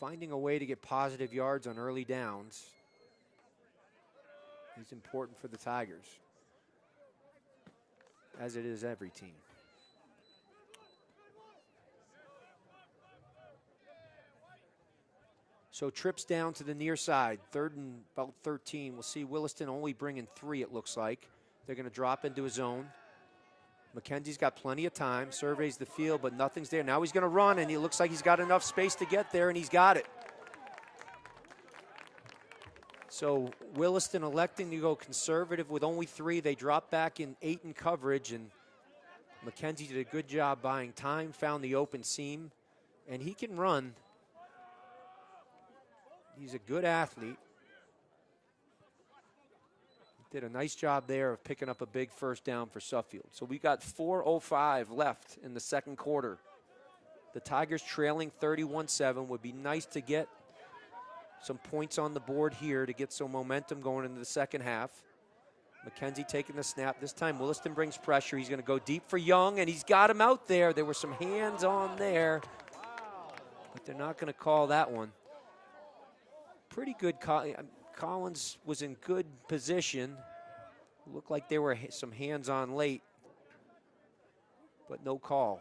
finding a way to get positive yards on early downs is important for the Tigers, as it is every team. So trips down to the near side, 3rd and about 13. We'll see Williston only bringing 3, it looks like. They're going to drop into a zone. McKenzie's got plenty of time, surveys the field, but nothing's there. Now he's going to run, and it looks like he's got enough space to get there, and he's got it. So Williston electing to go conservative with only 3. They drop back in 8 in coverage, and McKenzie did a good job buying time, found the open seam, and he can run. He's a good athlete. Did a nice job there of picking up a big first down for Suffield. So we got 4:05 left in the second quarter. The Tigers trailing 31-7. Would be nice to get some points on the board here to get some momentum going into the second half. McKenzie taking the snap. This time Williston brings pressure. He's going to go deep for Young, and he's got him out there. There were some hands on there, but they're not going to call that one. Pretty good. Collins was in good position. Looked like there were some hands on late, but no call.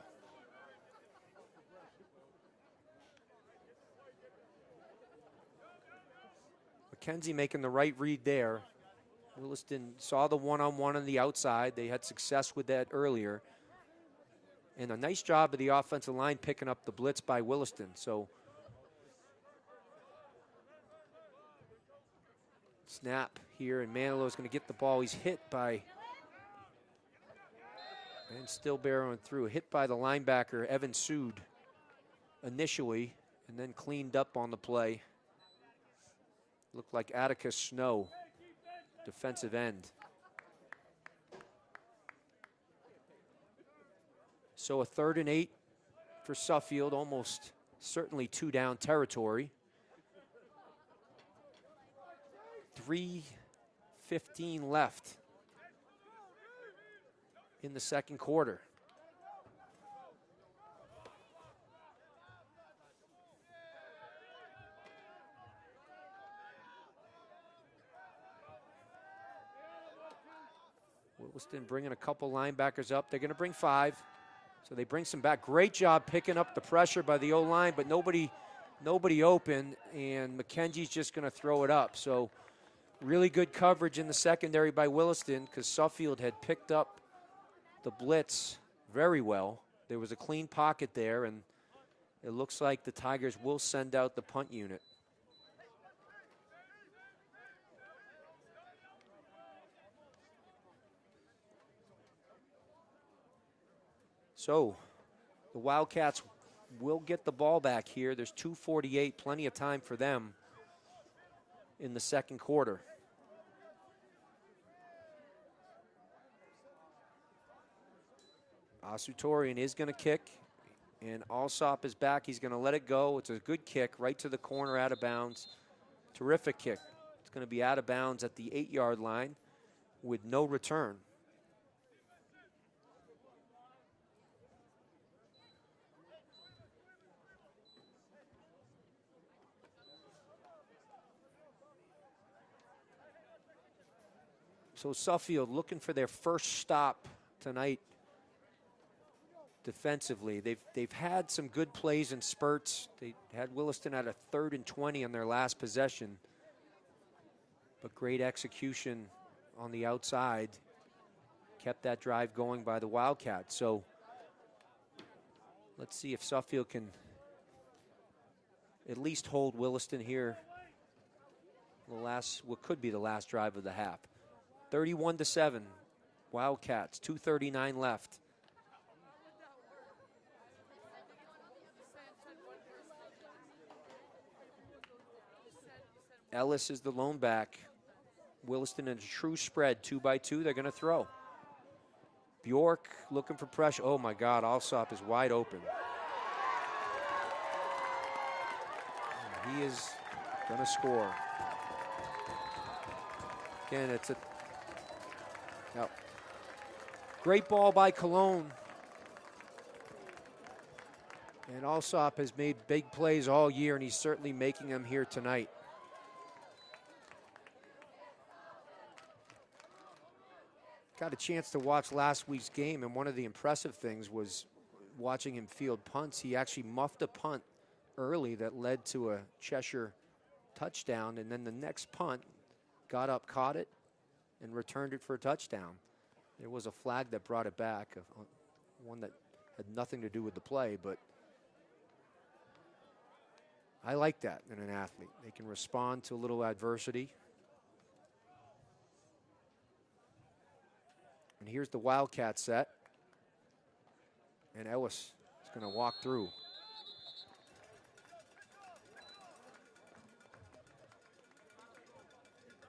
McKenzie making the right read there. Williston saw the one-on-one on the outside. They had success with that earlier. And a nice job of the offensive line picking up the blitz by Williston. So snap here, and Manilow's going to get the ball. He's hit by, and still barreling through, hit by the linebacker, Evan Sood, initially, and then cleaned up on the play. Looked like Atticus Snow, defensive end. So a 3rd and 8 for Suffield, almost certainly 2-down territory. 3:15 left in the second quarter. Williston bringing a couple linebackers up. They're going to bring 5. So they bring some back. Great job picking up the pressure by the O-line, but nobody open, and McKenzie's just going to throw it up. So really good coverage in the secondary by Williston, because Suffield had picked up the blitz very well. There was a clean pocket there, and it looks like the Tigers will send out the punt unit. So the Wildcats will get the ball back here. There's 2:48, plenty of time for them in the second quarter. Asutorian is going to kick, and Alsop is back. He's going to let it go. It's a good kick right to the corner, out of bounds. Terrific kick. It's going to be out of bounds at the 8-yard line with no return. So Suffield looking for their first stop tonight defensively. They've had some good plays in spurts. They had Williston at a 3rd and 20 on their last possession, but great execution on the outside kept that drive going by the Wildcats. So let's see if Suffield can at least hold Williston here. What could be the last drive of the half. 31-7, Wildcats, 2:39 left. Ellis is the lone back. Williston in a true spread, 2-by-2. They're going to throw. Bjork looking for pressure. Oh my God, Alsop is wide open. He is going to score. Again, it's a great ball by Cologne. And Alsop has made big plays all year, and he's certainly making them here tonight. Got a chance to watch last week's game, and one of the impressive things was watching him field punts. He actually muffed a punt early that led to a Cheshire touchdown, and then the next punt got up, caught it, and returned it for a touchdown. There was a flag that brought it back, one that had nothing to do with the play, but I like that in an athlete. They can respond to a little adversity. And here's the Wildcat set. And Ellis is going to walk through.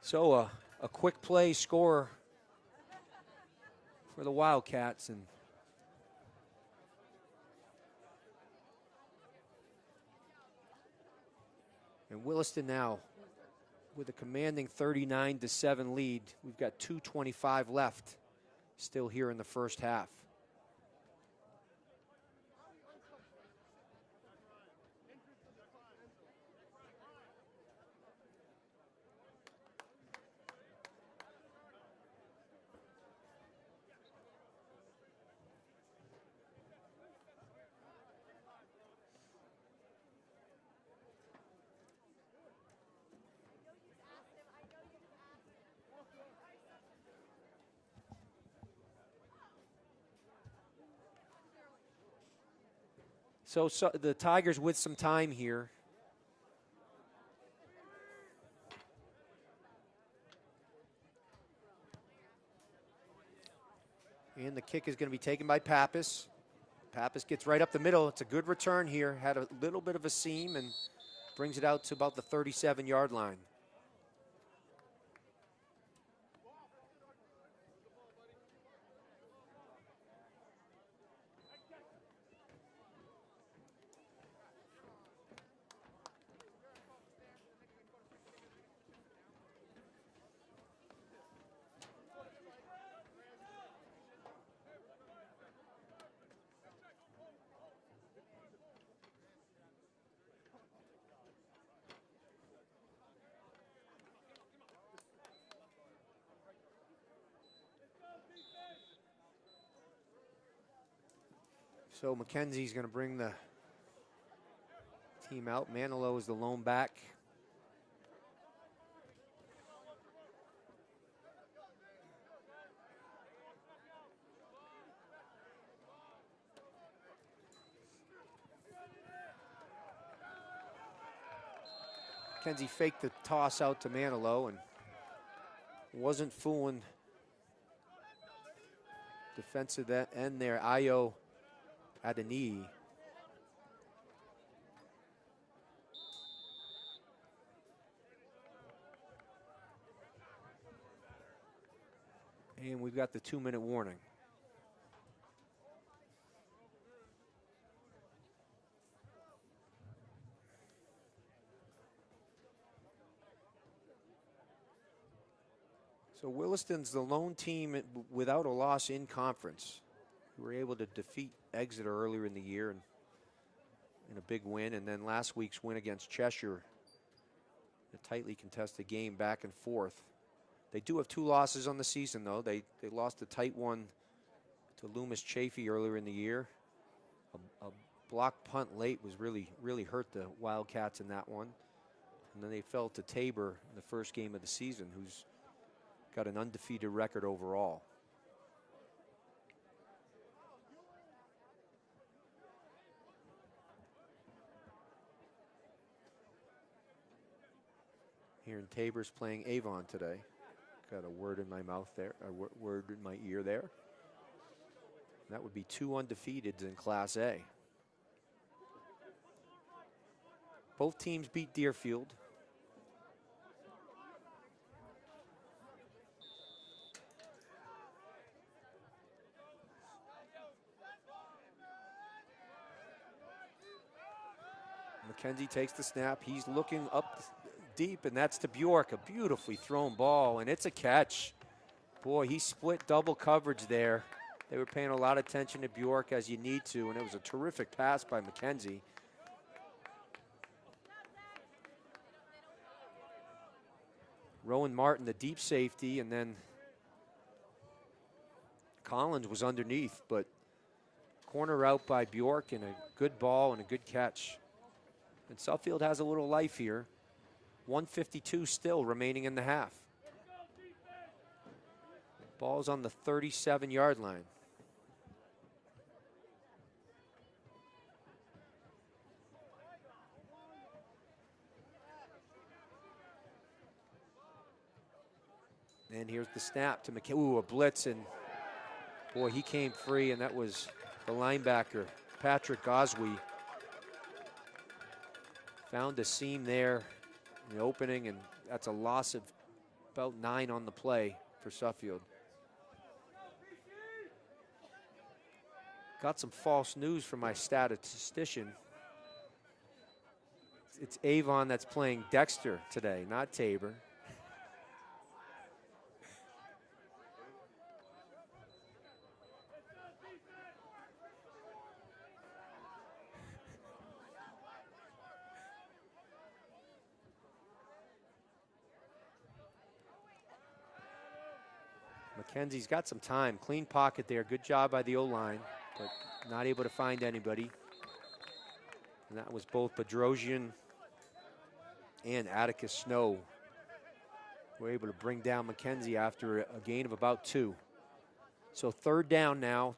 So a quick play score for the Wildcats. And Williston now with a commanding 39-7 lead. We've got 2:25 left still here in the first half. So the Tigers with some time here. And the kick is going to be taken by Pappas. Pappas gets right up the middle. It's a good return here. Had a little bit of a seam and brings it out to about the 37-yard line. So McKenzie's going to bring the team out. Manilow is the lone back. McKenzie faked the toss out to Manilow and wasn't fooling defensive end there. Ayo at a knee. And we've got the 2-minute warning. So Williston's the lone team without a loss in conference. We were able to defeat Exeter earlier in the year and in a big win, and then last week's win against Cheshire, a tightly contested game back and forth. They do have 2 losses on the season, though. They lost a tight one to Loomis Chaffee earlier in the year. A block punt late was really hurt the Wildcats in that one. And then they fell to Tabor in the first game of the season, who's got an undefeated record overall. Here in Tabor's playing Avon today. Got a word in my mouth there, a word in my ear there. That would be 2 undefeateds in Class A. Both teams beat Deerfield. McKenzie takes the snap. He's looking up deep, and that's to Bjork. A beautifully thrown ball, and it's a catch. Boy, he split double coverage there. They were paying a lot of attention to Bjork, as you need to, and it was a terrific pass by McKenzie. Rowan Martin, the deep safety, and then Collins was underneath, but corner out by Bjork, and a good ball and a good catch. And Suffield has a little life here. 1:52 still remaining in the half. Ball's on the 37-yard line. And here's the snap to McKenzie. Ooh, a blitz, and boy, he came free, and that was the linebacker, Patrick Goswee. Found a seam there in the opening, and that's a loss of about 9 on the play for Suffield. Got some false news from my statistician. It's Avon that's playing Dexter today, not Tabor. McKenzie's got some time. Clean pocket there. Good job by the O-line, but not able to find anybody. And that was both Bedrosian and Atticus Snow were able to bring down McKenzie after a gain of about 2. So third down now.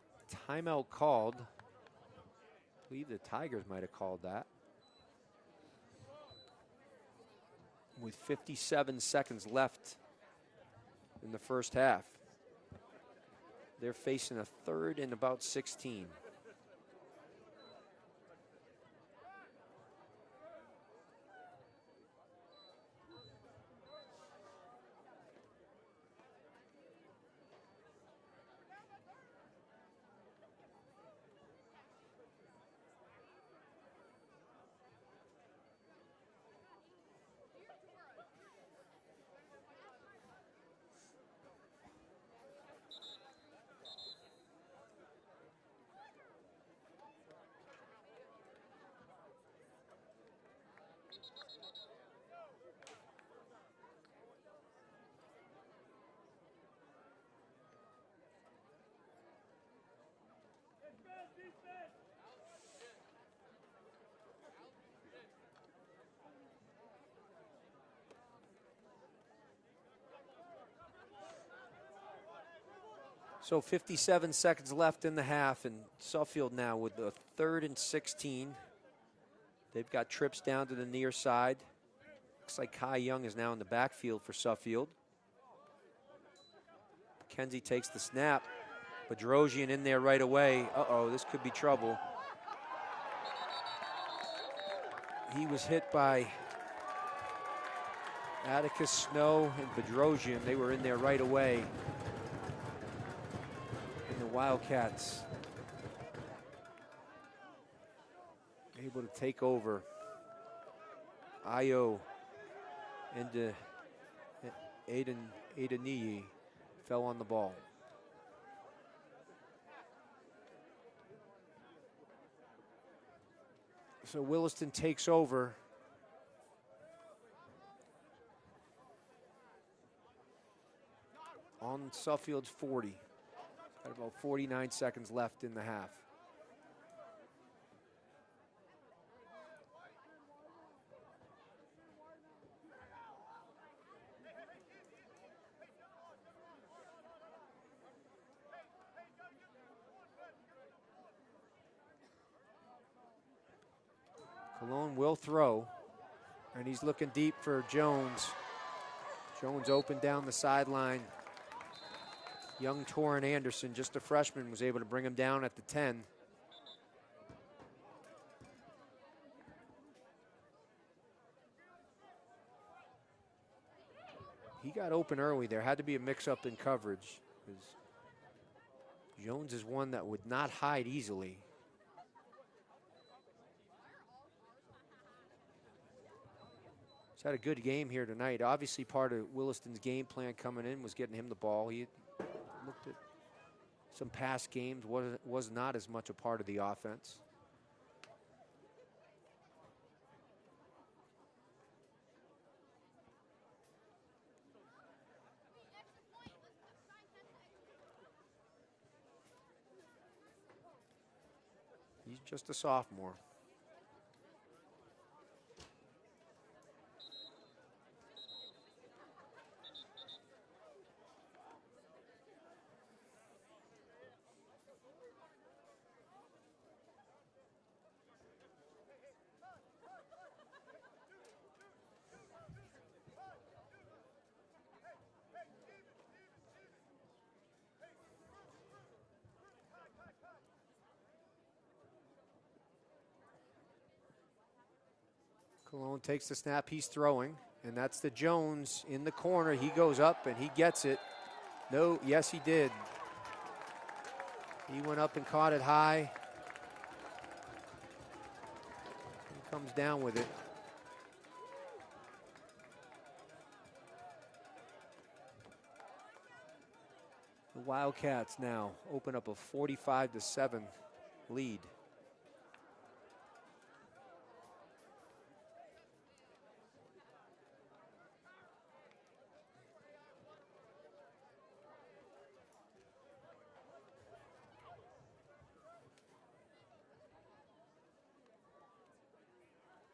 Timeout called. I believe the Tigers might have called that. With 57 seconds left in the first half. They're facing a 3rd and about 16. So 57 seconds left in the half, and Suffield now with a 3rd and 16. They've got trips down to the near side. Looks like Kai Young is now in the backfield for Suffield. McKenzie takes the snap. Bedrosian in there right away. Uh-oh, this could be trouble. He was hit by Atticus Snow and Bedrosian. They were in there right away. And the Wildcats able to take over. Ayo into Aideniyi fell on the ball. So Williston takes over. On Suffield's 40. Got about 49 seconds left in the half. Cologne will throw, and he's looking deep for Jones. Jones open down the sideline. Young Torrin Anderson, just a freshman, was able to bring him down at the 10. He got open early. There had to be a mix-up in coverage, because Jones is one that would not hide easily. He's had a good game here tonight. Obviously, part of Williston's game plan coming in was getting him the ball. He looked at some past games, was not as much a part of the offense. He's just a sophomore. Cologne takes the snap, he's throwing, and that's the Jones in the corner. He goes up and he gets it. No, yes he did. He went up and caught it high. He comes down with it. The Wildcats now open up a 45-7 lead.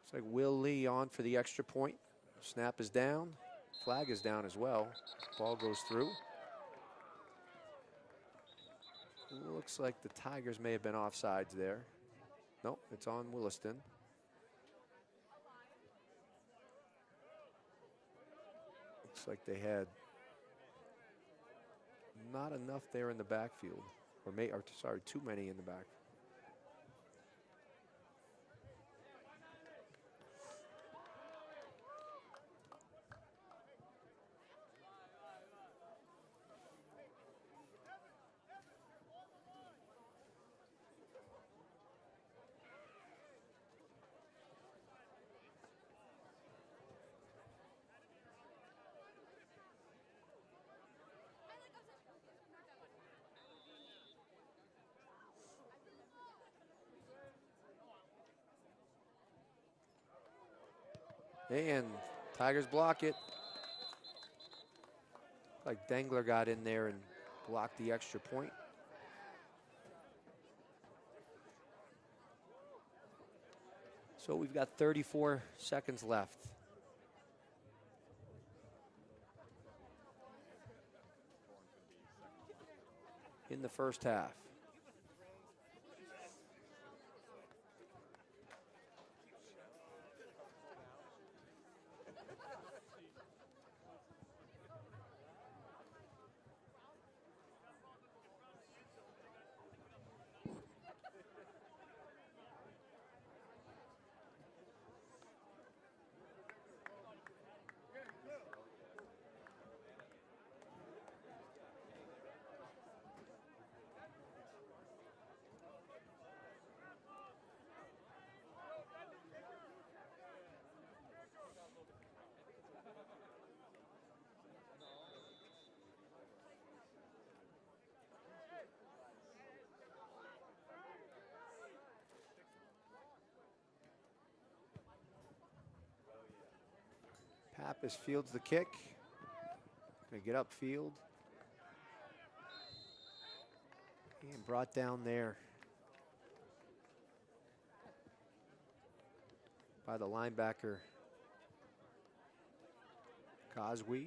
Looks like Will Lee on for the extra point. Snap is down. Flag is down as well. Ball goes through. Looks like the Tigers may have been offsides there. Nope, it's on Williston. Looks like they had not enough there in the backfield. Or sorry, too many in the back. And Tigers block it. Like Dengler got in there and blocked the extra point. So we've got 34 seconds left. In the first half. Pappas fields the kick. Gonna get upfield. And brought down there by the linebacker, Coswe.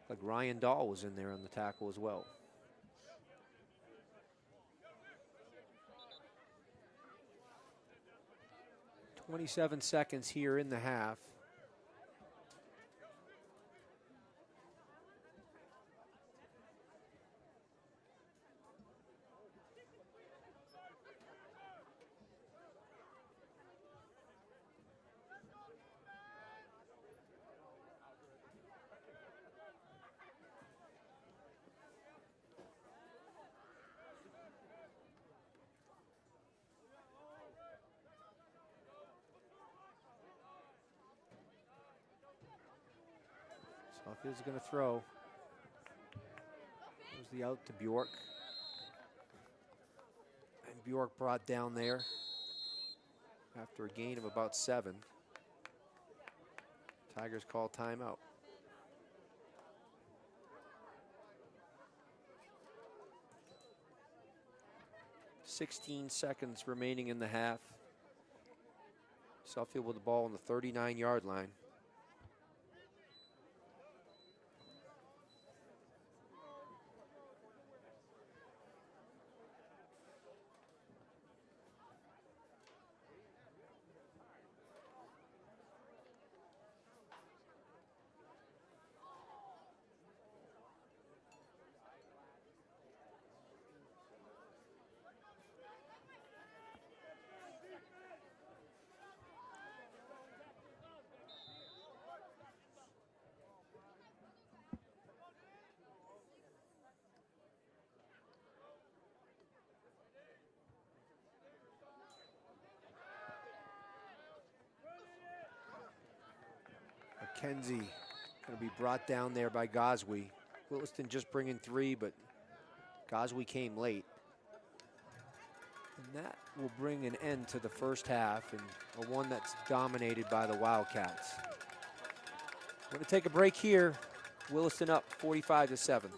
Like Ryan Dahl was in there on the tackle as well. .27 seconds here in the half. Southfield's going to throw. There's the out to Bjork. And Bjork brought down there after a gain of about 7. Tigers call timeout. 16 seconds remaining in the half. Southfield with the ball on the 39-yard line. McKenzie going to be brought down there by Goswe. Williston just bringing 3, but Goswe came late. And that will bring an end to the first half, and a one that's dominated by the Wildcats. We're going to take a break here. Williston up 45-7.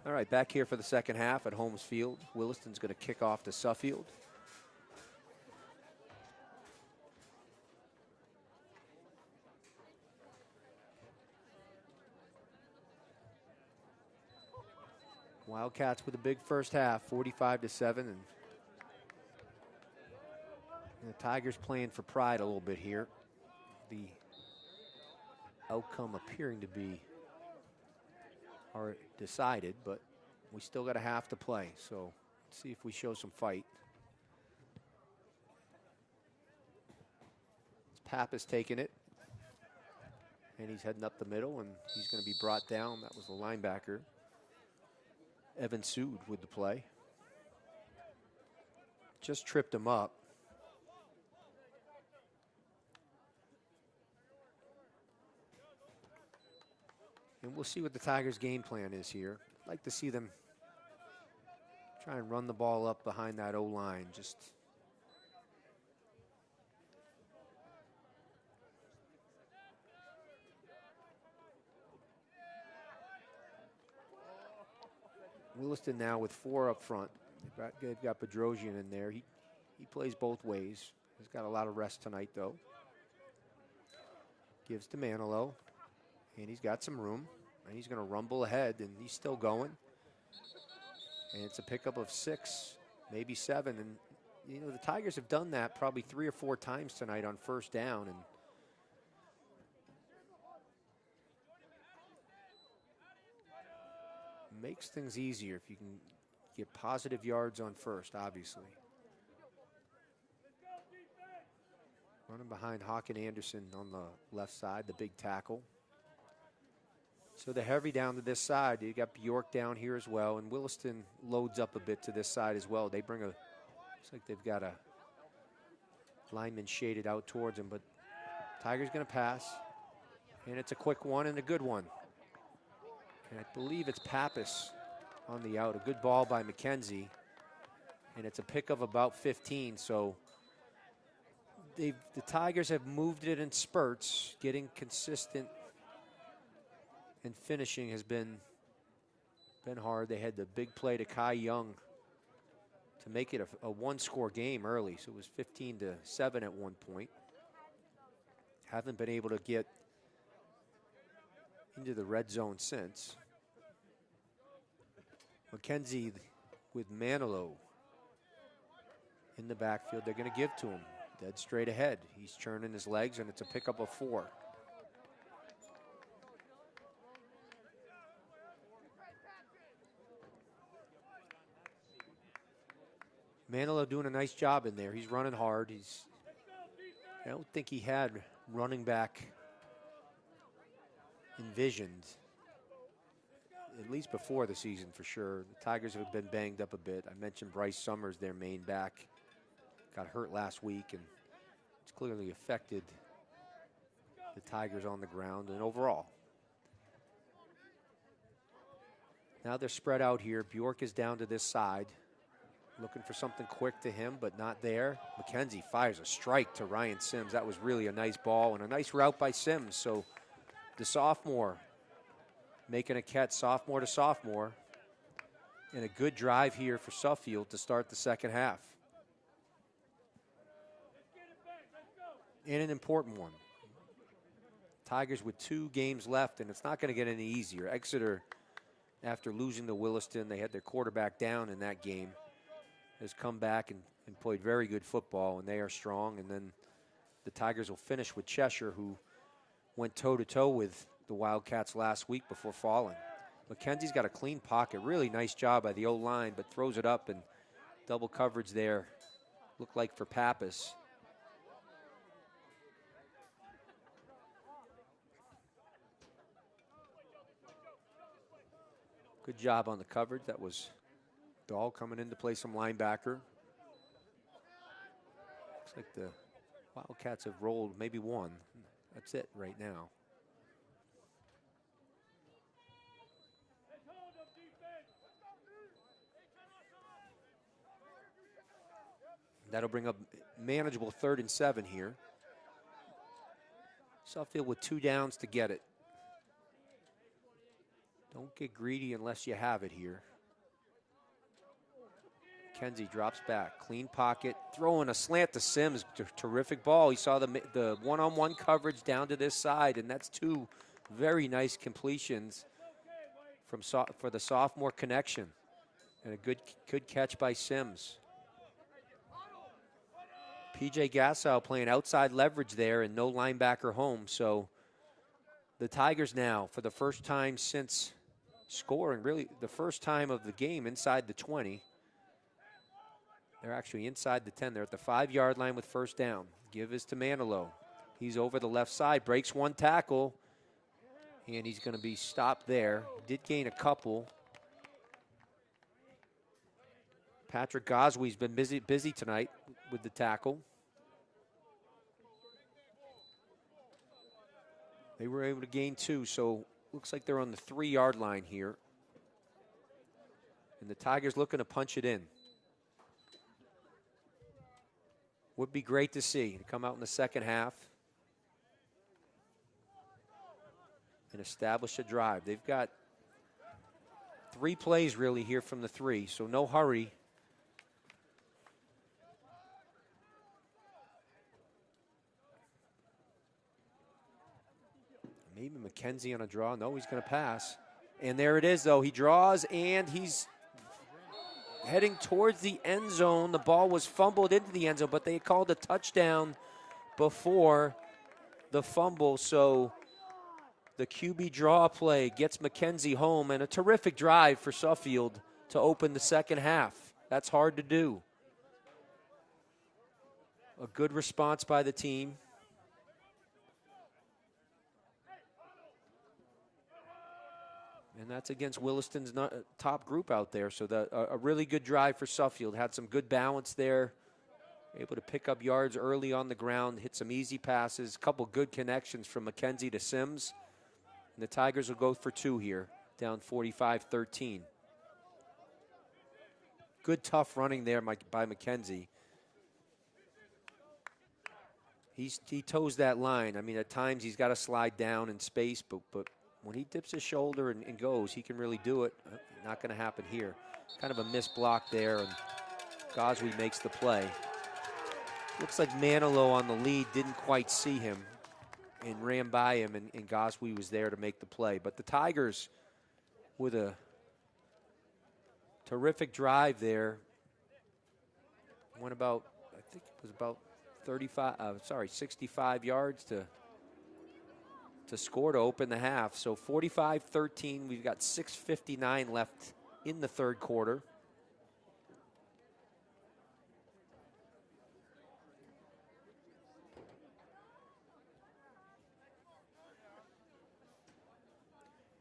All right, back here for the second half at Holmes Field. Williston's going to kick off to Suffield. Wildcats with a big first half, 45-7, and the Tigers playing for pride a little bit here. The outcome appearing to be decided, but we still got a half to play, so let's see if we show some fight. Pappas taking it, and he's heading up the middle, and he's going to be brought down. That was the linebacker, Evan Sood, with the play. Just tripped him up. And we'll see what the Tigers' game plan is here. I'd like to see them try and run the ball up behind that O-line. Williston now with 4 up front. They've got Bedrosian in there. He plays both ways. He's got a lot of rest tonight, though. Gives to Manilow. And he's got some room. And he's going to rumble ahead, and he's still going. And it's a pickup of 6, maybe 7. And, you know, the Tigers have done that probably 3 or 4 times tonight on first down. And makes things easier if you can get positive yards on first, obviously. Running behind Hawk and Anderson on the left side, the big tackle. So the heavy down to this side. You got Bjork down here as well, and Williston loads up a bit to this side as well. They bring looks like they've got a lineman shaded out towards him, but Tiger's going to pass, and it's a quick one and a good one. And I believe it's Pappas on the out. A good ball by McKenzie, and it's a pick of about 15. So the Tigers have moved it in spurts, getting consistent. And finishing has been hard. They had the big play to Kai Young to make it a one-score game early. So it was 15-7 at one point. Haven't been able to get into the red zone since. McKenzie with Manilow in the backfield. They're going to give to him. Dead straight ahead. He's churning his legs, and it's a pickup of 4. Manilow doing a nice job in there. He's running hard. I don't think he had running back envisioned, at least before the season for sure. The Tigers have been banged up a bit. I mentioned Bryce Summers, their main back, got hurt last week, and it's clearly affected the Tigers on the ground and overall. Now they're spread out here. Bjork is down to this side. Looking for something quick to him, but not there. McKenzie fires a strike to Ryan Sims. That was really a nice ball and a nice route by Sims. So the sophomore making a catch, sophomore to sophomore. And a good drive here for Suffield to start the second half. And an important one. Tigers with 2 games left, and it's not going to get any easier. Exeter, after losing to Williston, they had their quarterback down in that game, has come back and played very good football, and they are strong. And then the Tigers will finish with Cheshire, who went toe-to-toe with the Wildcats last week before falling. McKenzie's got a clean pocket. Really nice job by the O-line, but throws it up, and double coverage there. Looked like for Pappas. Good job on the coverage. That was Dahl coming in to play some linebacker. Looks like the Wildcats have rolled maybe one. That's it right now. That'll bring up manageable 3rd and 7 here. Suffield with 2 downs to get it. Don't get greedy unless you have it here. McKenzie drops back, clean pocket, throwing a slant to Sims. Terrific ball. He saw the one-on-one coverage down to this side, and that's two very nice completions for the sophomore connection, and a good catch by Sims. PJ Gassau playing outside leverage there and no linebacker home. So the Tigers now, for the first time since scoring, really the first time of the game inside the 20. They're actually inside the 10. They're at the 5-yard line with first down. Give is to Manilow. He's over the left side, breaks one tackle, and he's going to be stopped there. Did gain a couple. Patrick Goswe's been busy tonight with the tackle. They were able to gain 2, so looks like they're on the 3-yard line here. And the Tigers looking to punch it in. Would be great to see to come out in the second half and establish a drive. They've got 3 plays really here from the 3, so no hurry. Maybe McKenzie on a draw. No, he's going to pass. And there it is, though. He draws, and he's heading towards the end zone. The ball was fumbled into the end zone, but they called a touchdown before the fumble. So the QB draw play gets McKenzie home, and a terrific drive for Suffield to open the second half. That's hard to do. A good response by the team. And that's against Williston's top group out there. So a really good drive for Suffield. Had some good balance there. Able to pick up yards early on the ground, hit some easy passes, a couple good connections from McKenzie to Sims. And the Tigers will go for 2 here, down 45-13. Good tough running there by McKenzie. He toes that line. I mean, at times he's got to slide down in space, but when he dips his shoulder and goes, he can really do it. Not going to happen here. Kind of a missed block there, and Goswe makes the play. Looks like Manilow on the lead didn't quite see him and ran by him, and Goswe was there to make the play. But the Tigers with a terrific drive there. Went about, I think it was about 65 yards to score to open the half. So 45-13, we've got 6:59 left in the third quarter.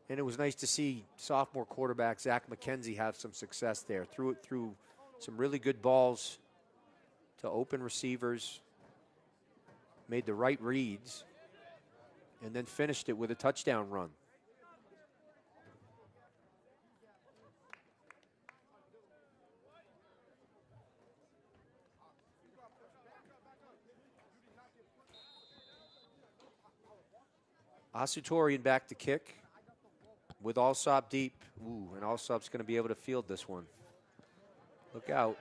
And it was nice to see sophomore quarterback Zach McKenzie have some success there. Threw it through some really good balls to open receivers, made the right reads, and then finished it with a touchdown run. Asutorian back to kick with Alsop deep. Ooh, and Alsop's going to be able to field this one. Look out.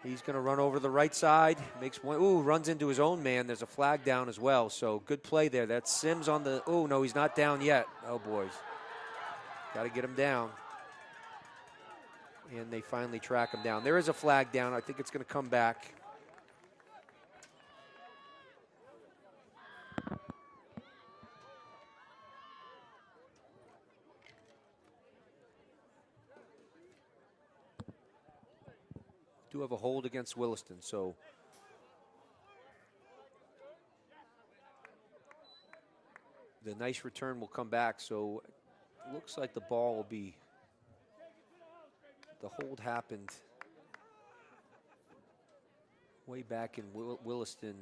He's going to run over the right side. Makes one. Ooh, runs into his own man. There's a flag down as well. So good play there. That's Sims on the. Oh, no, he's not down yet. Oh, boys. Got to get him down. And they finally track him down. There is a flag down. I think it's going to come back. Do have a hold against Williston, so the nice return will come back. So it looks like the ball will be, the hold happened way back in Williston,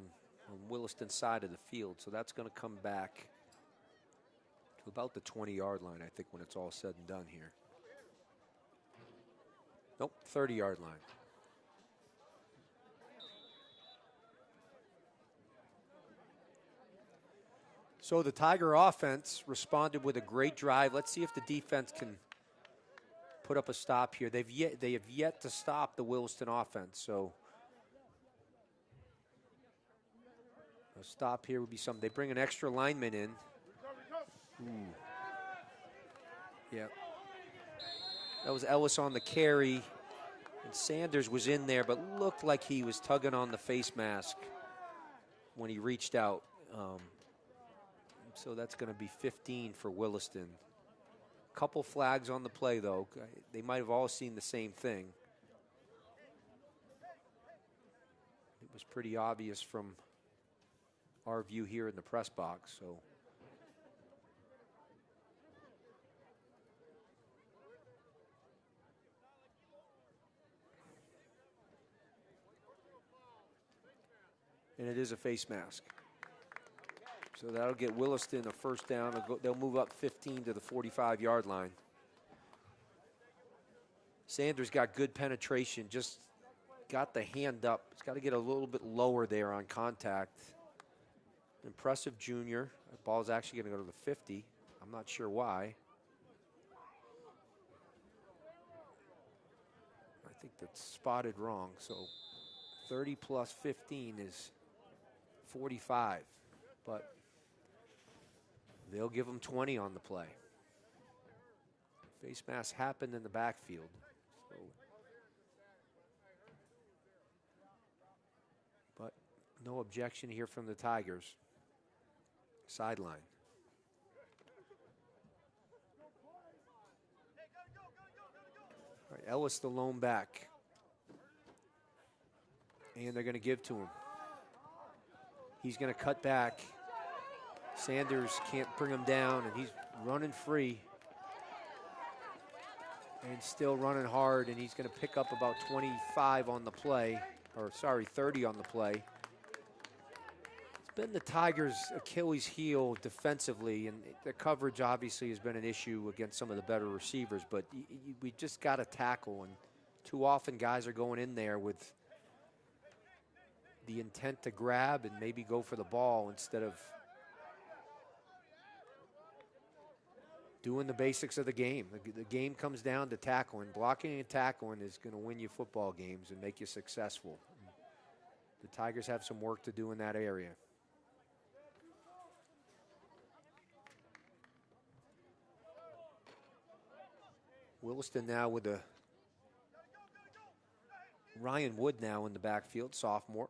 on Williston's side of the field. So that's going to come back to about the 20-yard line, I think, when it's all said and done here. Nope, 30-yard line. So the Tiger offense responded with a great drive. Let's see if the defense can put up a stop here. They have yet to stop the Williston offense. So a stop here would be something. They bring an extra lineman in. Ooh. Yeah. That was Ellis on the carry. And Sanders was in there, but looked like he was tugging on the face mask when he reached out. So that's going to be 15 for Williston. Couple flags on the play, though. They might have all seen the same thing. It was pretty obvious from our view here in the press box. So and it is a face mask. So that'll get Williston a first down. They'll move up 15 to the 45-yard line. Sanders got good penetration, just got the hand up. He's got to get a little bit lower there on contact. Impressive junior. The ball is actually going to go to the 50. I'm not sure why. I think that's spotted wrong. So 30 plus 15 is 45. But they'll give him 20 on the play. Face mask happened in the backfield. So, but no objection here from the Tigers. Sideline. All right, Ellis the lone back. And they're going to give to him. He's going to cut back. Sanders can't bring him down, and he's running free. And still running hard, and he's going to pick up about 25 on the play. Or, sorry, 30 on the play. It's been the Tigers' Achilles heel defensively, and the coverage obviously has been an issue against some of the better receivers, but we just got to tackle, and too often guys are going in there with the intent to grab and maybe go for the ball instead of doing the basics of the game. The game comes down to tackling. Blocking and tackling is going to win you football games and make you successful. The Tigers have some work to do in that area. Williston now with a Ryan Wood now in the backfield, sophomore.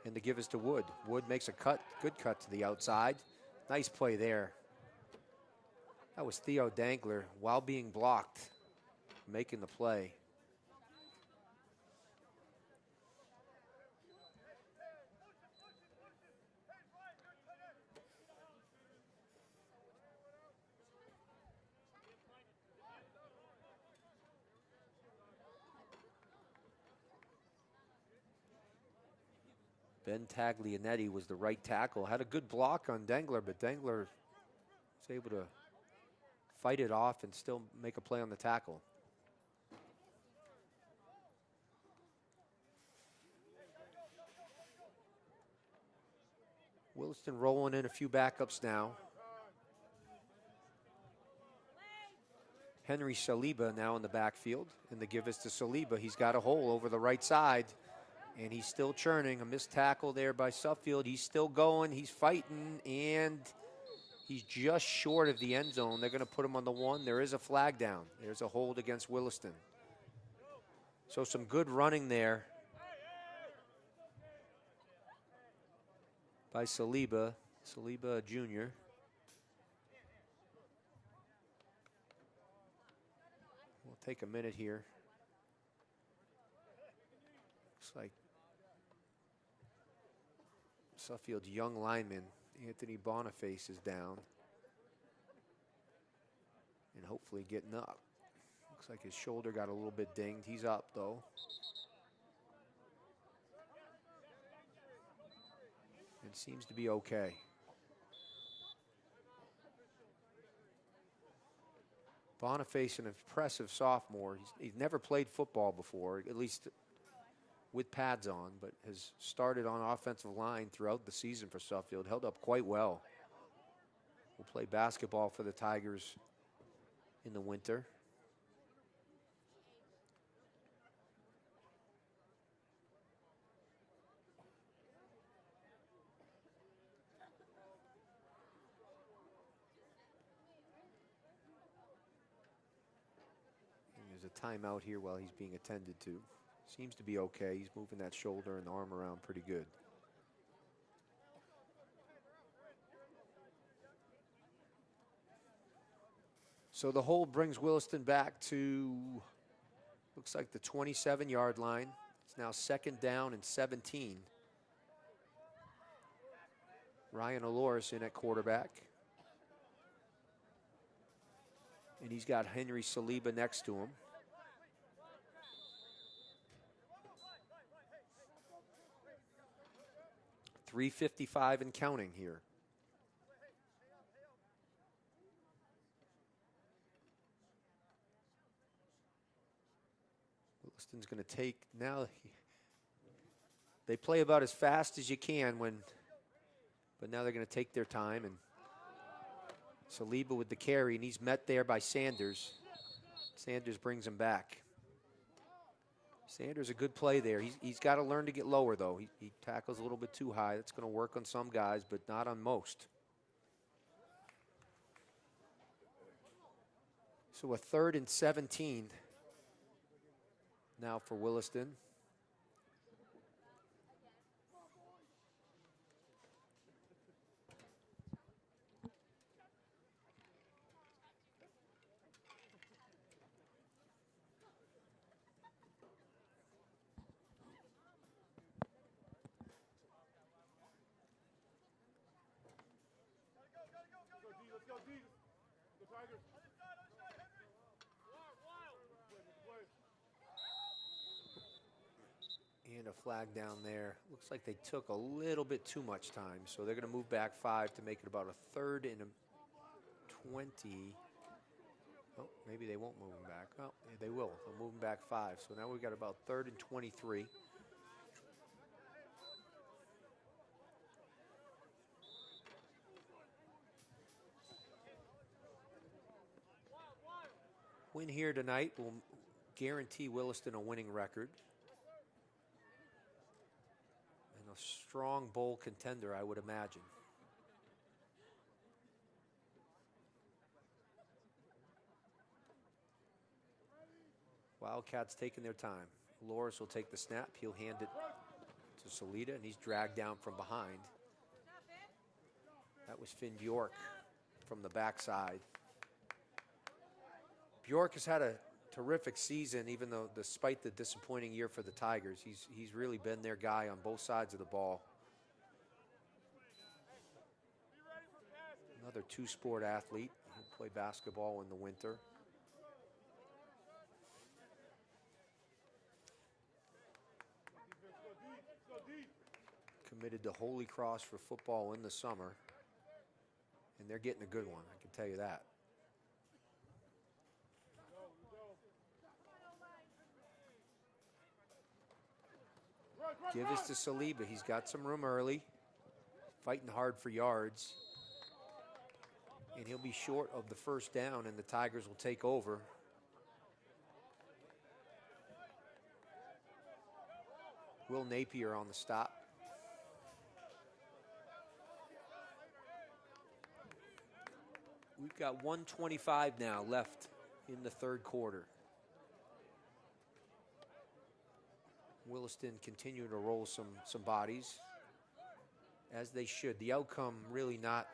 And the give is to Wood. Wood makes a cut, good cut to the outside. Nice play there. That was Theo Dangler, while being blocked, making the play. Ben Taglianetti was the right tackle. Had a good block on Dangler, but Dangler was able to fight it off and still make a play on the tackle. Williston rolling in a few backups now. Henry Saliba now in the backfield, and the give is to Saliba. He's got a hole over the right side, and he's still churning. A missed tackle there by Suffield. He's still going, he's fighting, and he's just short of the end zone. They're going to put him on the 1. There is a flag down. There's a hold against Williston. So some good running there by Saliba. Saliba Jr. We'll take a minute here. Looks like Suffield's young lineman, Anthony Boniface, is down and hopefully getting up. Looks like his shoulder got a little bit dinged. He's up, though. And seems to be okay. Boniface, an impressive sophomore. He's never played football before, at least with pads on, but has started on offensive line throughout the season for Suffield, held up quite well. Will play basketball for the Tigers in the winter. And there's a timeout here while he's being attended to. Seems to be okay. He's moving that shoulder and the arm around pretty good. So the hold brings Williston back to, looks like the 27-yard line. It's now 2nd down and 17. Ryan Aloris in at quarterback. And he's got Henry Saliba next to him. .355 and counting here. Williston's going to take now. They play about as fast as you can but now they're going to take their time, and Saliba with the carry, and he's met there by Sanders. Sanders brings him back. Sanders, a good play there. He's got to learn to get lower, though. He tackles a little bit too high. That's going to work on some guys, but not on most. So a 3rd and 17 now for Williston. And a flag down there. Looks like they took a little bit too much time, so they're going to move back 5 to make it about a 3rd and 20. Oh, maybe they won't move them back. Oh, yeah, they will. They'll move them back 5. So now we've got about 3rd and 23. Win here tonight will guarantee Williston a winning record. And a strong bowl contender, I would imagine. Wildcats taking their time. Loris will take the snap. He'll hand it to Salida, and he's dragged down from behind. That was Finn Bjork from the backside. Bjork has had a terrific season, even though despite the disappointing year for the Tigers. He's really been their guy on both sides of the ball. Another two-sport athlete. He'll play basketball in the winter. Committed to Holy Cross for football in the summer. And they're getting a good one, I can tell you that. Give this to Saliba. He's got some room early. Fighting hard for yards. And he'll be short of the first down, and the Tigers will take over. Will Napier on the stop. We've got 1:25 now left in the third quarter. Williston continue to roll some bodies, as they should. The outcome really not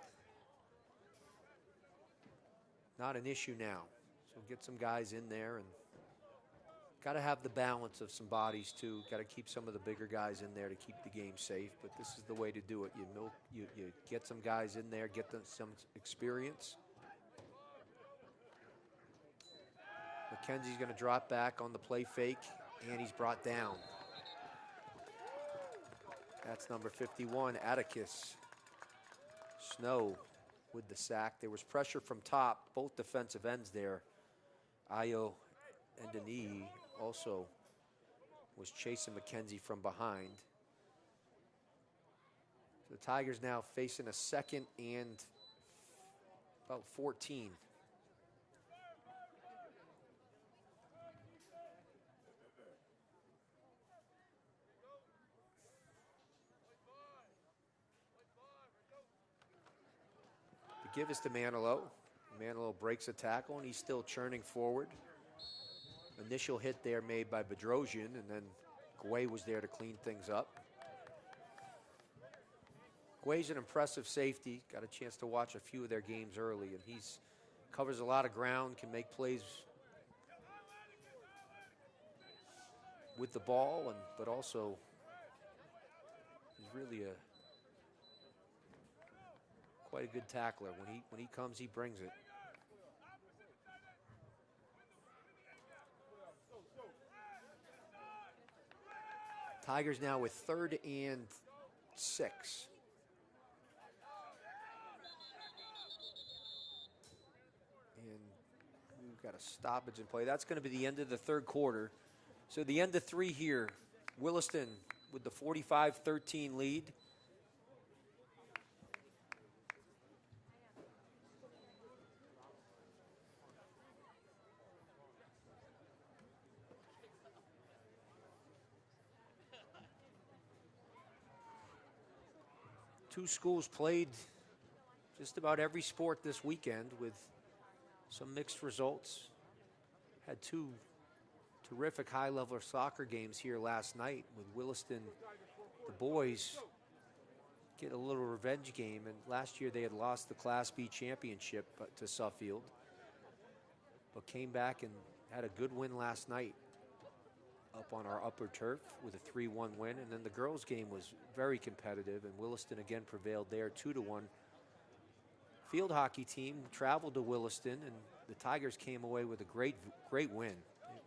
an issue now. So get some guys in there, and got to have the balance of some bodies too. Got to keep some of the bigger guys in there to keep the game safe. But this is the way to do it. You get some guys in there, get them some experience. McKenzie's going to drop back on the play fake, and he's brought down. That's number 51, Atticus. Snow with the sack. There was pressure from top, both defensive ends there. Ayo and Denis also was chasing McKenzie from behind. The Tigers now facing a 2nd and about 14. The give is to Manilow. Manilow breaks a tackle, and he's still churning forward. Initial hit there made by Bedrosian, and then Guay was there to clean things up. Guay's an impressive safety. Got a chance to watch a few of their games early, and he's covers a lot of ground, can make plays with the ball, but also he's really quite a good tackler. When he comes, he brings it. Tigers now with 3rd and 6. And we've got a stoppage in play. That's going to be the end of the 3rd quarter. So the end of 3 here. Williston with the 45-13 lead. Two schools played just about every sport this weekend with some mixed results. Had 2 terrific high-level soccer games here last night with Williston. The boys get a little revenge game, and last year they had lost the Class B championship to Suffield, but came back and had a good win last night up on our upper turf with a 3-1 win. And then the girls' game was very competitive, and Williston again prevailed there 2-1. Field hockey team traveled to Williston, and the Tigers came away with a great win.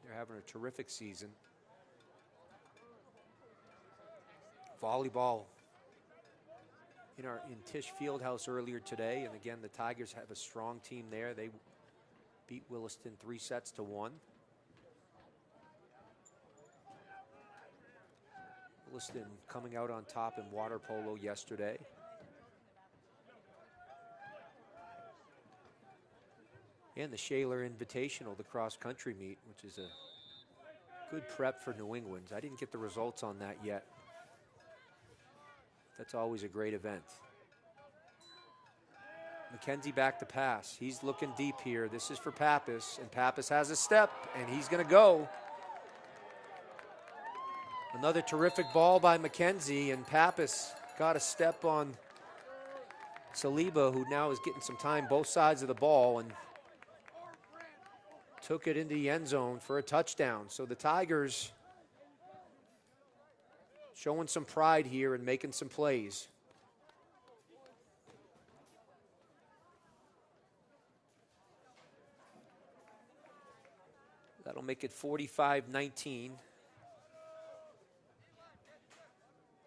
They're having a terrific season. Volleyball in Tisch Fieldhouse earlier today, and again the Tigers have a strong team there. They beat Williston 3-1. Williston coming out on top in water polo yesterday. And the Shaler Invitational, the cross-country meet, which is a good prep for New England. I didn't get the results on that yet. That's always a great event. McKenzie back to pass. He's looking deep here. This is for Pappas, and Pappas has a step, and he's going to go. Another terrific ball by McKenzie, and Pappas got a step on Saliba, who now is getting some time both sides of the ball, and took it into the end zone for a touchdown. So the Tigers showing some pride here and making some plays. That'll make it 45-19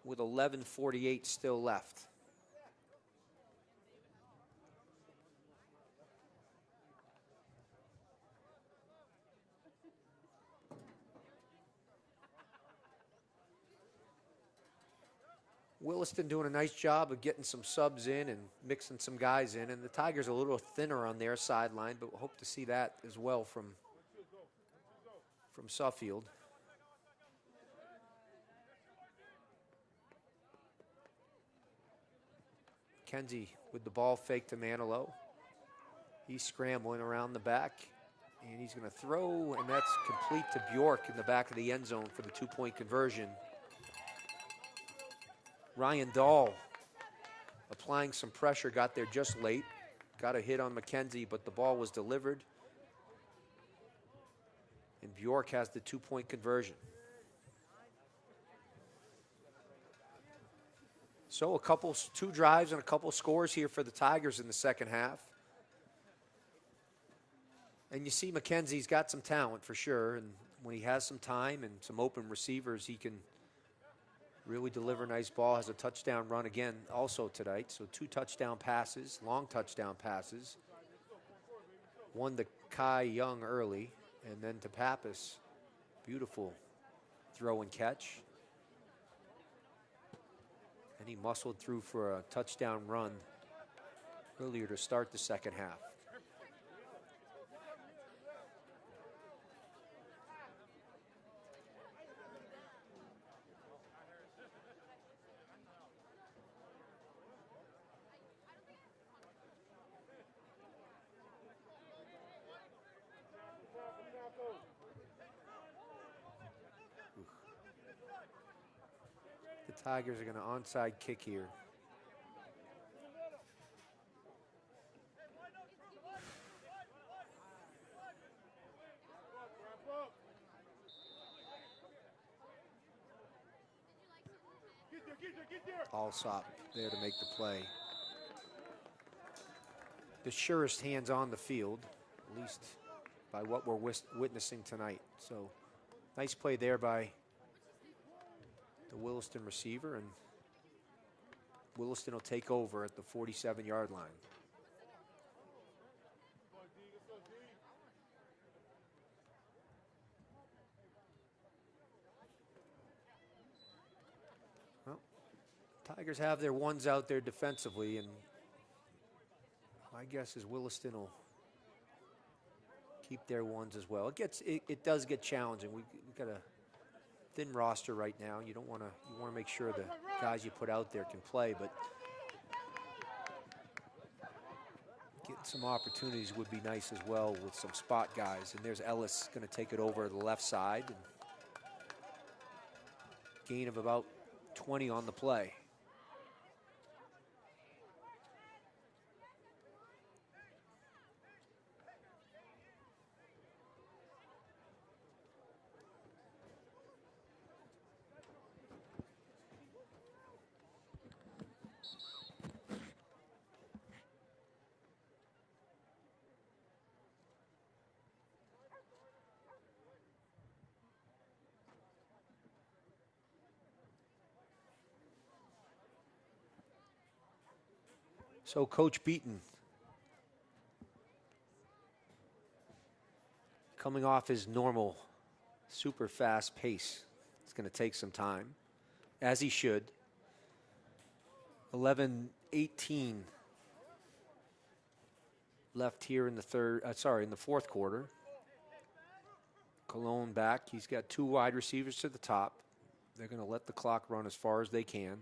with 11:48 still left. Williston doing a nice job of getting some subs in and mixing some guys in, and the Tigers a little thinner on their sideline, but we'll hope to see that as well from Suffield. Kenzie with the ball fake to Manilow. He's scrambling around the back, and he's going to throw, and that's complete to Bjork in the back of the end zone for the 2-point conversion. Ryan Dahl applying some pressure, got there just late. Got a hit on McKenzie, but the ball was delivered. And Bjork has the 2-point conversion. So two drives and a couple scores here for the Tigers in the second half. And you see McKenzie's got some talent for sure. And when he has some time and some open receivers, he can really deliver a nice ball. Has a touchdown run again also tonight. So 2 touchdown passes, long touchdown passes. One to Kai Young early, and then to Pappas. Beautiful throw and catch. And he muscled through for a touchdown run earlier to start the second half. The Tigers are going to onside kick here. Alsop there to make the play. The surest hands on the field, at least by what we're witnessing tonight. So nice play there by the Williston receiver, and Williston will take over at the 47-yard line. Well, Tigers have their ones out there defensively, and my guess is Williston will keep their ones as well. It does get challenging. We've got a thin roster right now. You want to make sure the guys you put out there can play, but getting some opportunities would be nice as well with some spot guys. And there's Ellis going to take it over to the left side. And gain of about 20 on the play. So Coach Beaton, coming off his normal super fast pace. It's going to take some time, as he should. 11:18 left here in the fourth quarter. Cologne back. He's got two wide receivers to the top. They're going to let the clock run as far as they can.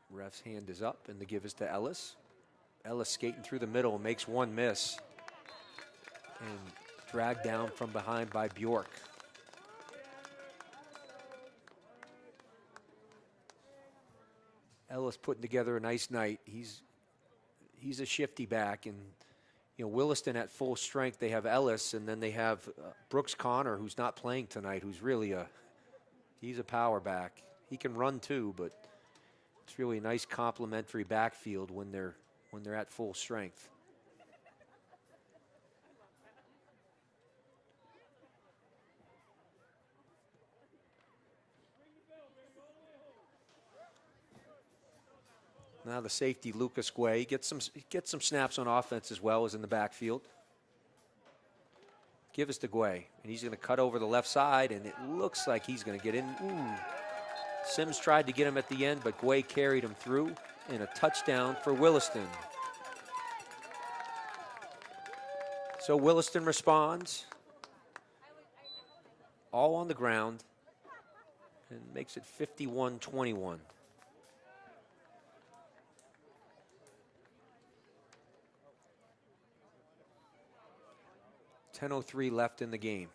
Ref's hand is up, and the give is to Ellis. Ellis skating through the middle, makes one miss, and dragged down from behind by Bjork. Ellis putting together a nice night. He's a shifty back, and Williston at full strength. They have Ellis, and then they have Brooks Connor, who's not playing tonight, who's really he's a power back. He can run too, but it's really a nice complementary backfield when they're at full strength. Now the safety, Lucas Guay, gets some snaps on offense as well as in the backfield. Give us to Guay, and he's going to cut over the left side, and it looks like he's going to get in. Ooh. Sims tried to get him at the end, but Guay carried him through, and a touchdown for Williston. So Williston responds, all on the ground, and makes it 51-21. .10:03 left in the game.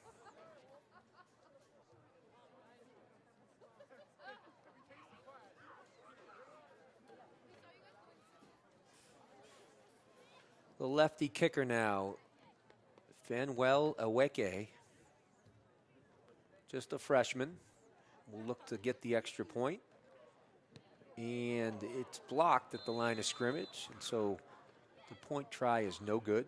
The lefty kicker now, Fanuel Aweke, just a freshman, will look to get the extra point. And it's blocked at the line of scrimmage, and so the point try is no good.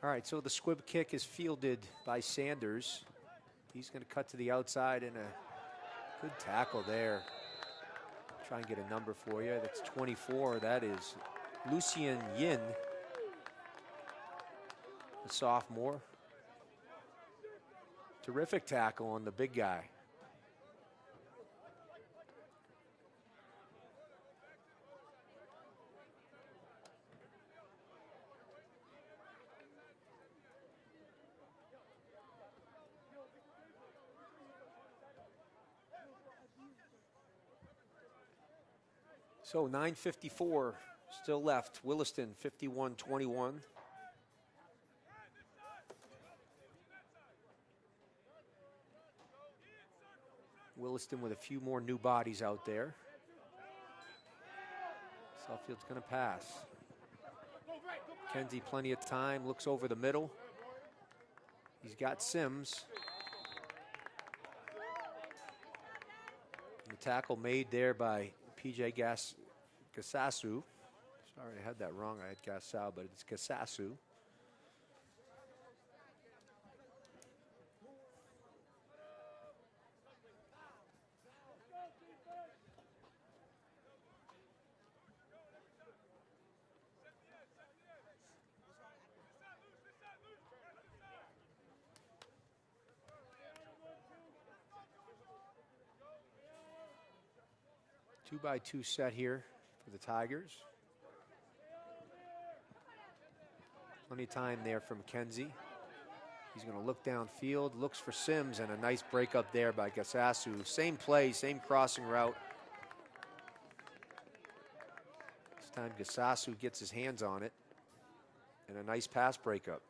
All right, so the squib kick is fielded by Sanders. He's going to cut to the outside, and a good tackle there. Try and get a number for you. That's 24. That is Lucien Yin, the sophomore. Terrific tackle on the big guy. So 9:54 still left. Williston 51-21. Williston with a few more new bodies out there. Southfield's going to pass. Kenzie plenty of time, looks over the middle. He's got Sims. And the tackle made there by PJ Gasasu. Sorry, I had that wrong. I had Gasau, but it's Gasasu. Two-by-two set here for the Tigers. Plenty of time there from Kenzie. He's going to look downfield, looks for Sims, and a nice break up there by Gasasu. Same play, same crossing route. This time Gasasu gets his hands on it, and a nice pass breakup.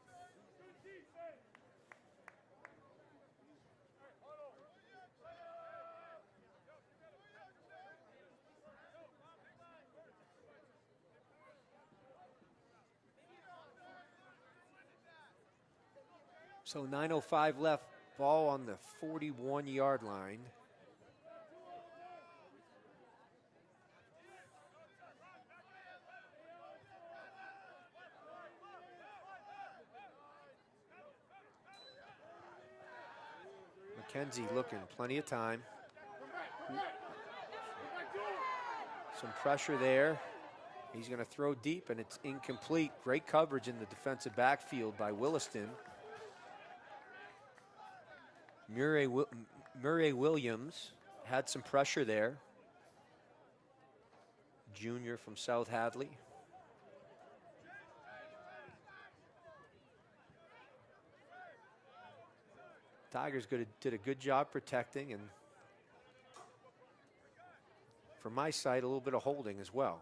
So 9:05 left, ball on the 41-yard line. McKenzie looking, plenty of time. Some pressure there. He's going to throw deep, and it's incomplete. Great coverage in the defensive backfield by Williston. Murray Williams had some pressure there. Junior from South Hadley. Tigers did a good job protecting, and from my side, a little bit of holding as well.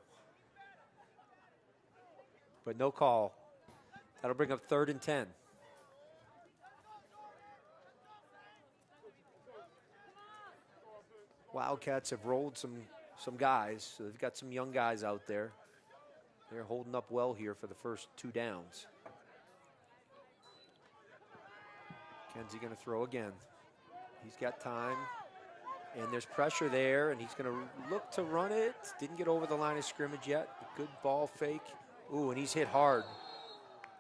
But no call. That'll bring up 3rd and 10. Wildcats have rolled some guys, so they've got some young guys out there. They're holding up well here for the first 2 downs. Kenzie going to throw again. He's got time, and there's pressure there, and he's going to look to run it. Didn't get over the line of scrimmage yet. Good ball fake. Ooh, and he's hit hard.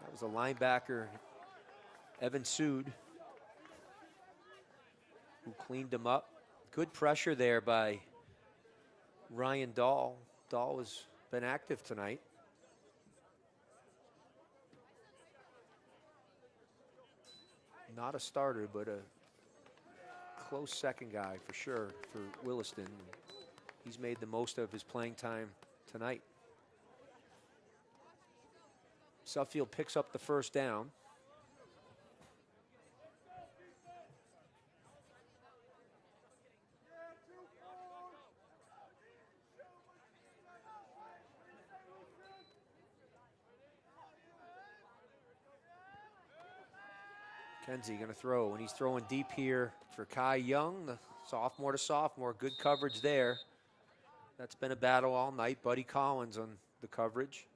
That was a linebacker, Evan Sood, who cleaned him up. Good pressure there by Ryan Dahl. Dahl has been active tonight. Not a starter, but a close second guy for sure for Williston. He's made the most of his playing time tonight. Suffield picks up the first down. Kenzie going to throw, and he's throwing deep here for Kai Young, the sophomore to sophomore. Good coverage there. That's been a battle all night. Buddy Collins on the coverage.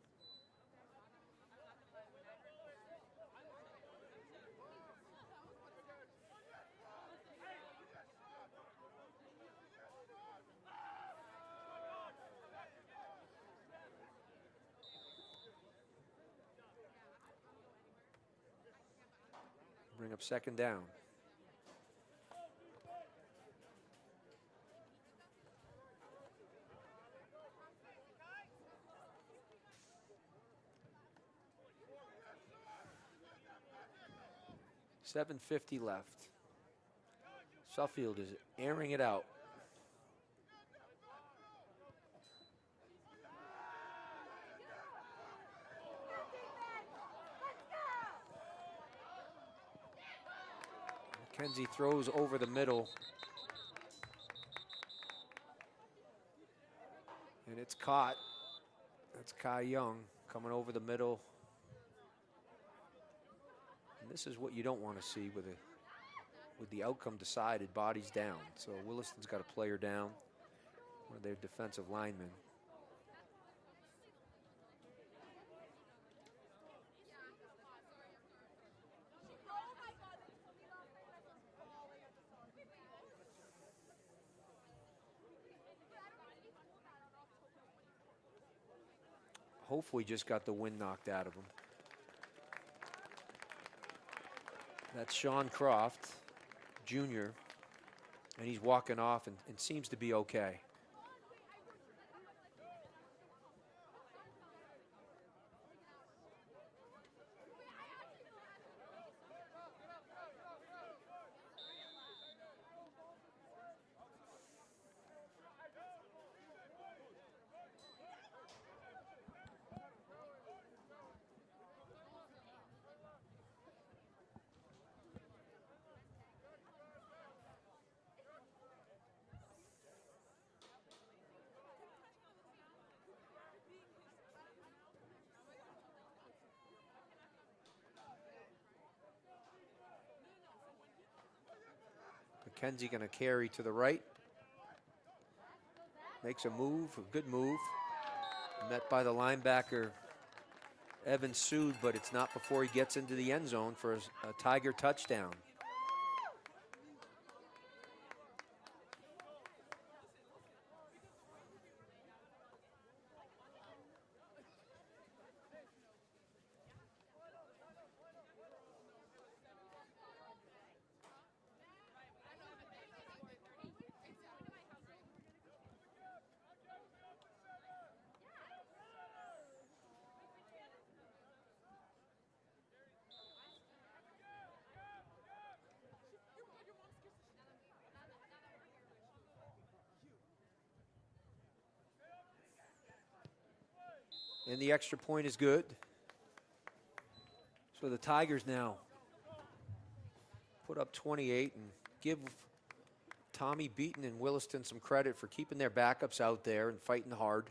Bring up second down. .750 left. Suffield is airing it out. McKenzie throws over the middle. And it's caught. That's Kai Young coming over the middle. And this is what you don't want to see with the outcome decided, bodies down. So Williston's got a player down, one of their defensive linemen. Hopefully just got the wind knocked out of him. That's Sean Croft, Jr., and he's walking off and seems to be okay. McKenzie going to carry to the right. Makes a move, a good move. Met by the linebacker, Evan Sood, but it's not before he gets into the end zone for a Tiger touchdown. And the extra point is good. So the Tigers now put up 28 and give Tommy Beaton and Williston some credit for keeping their backups out there and fighting hard.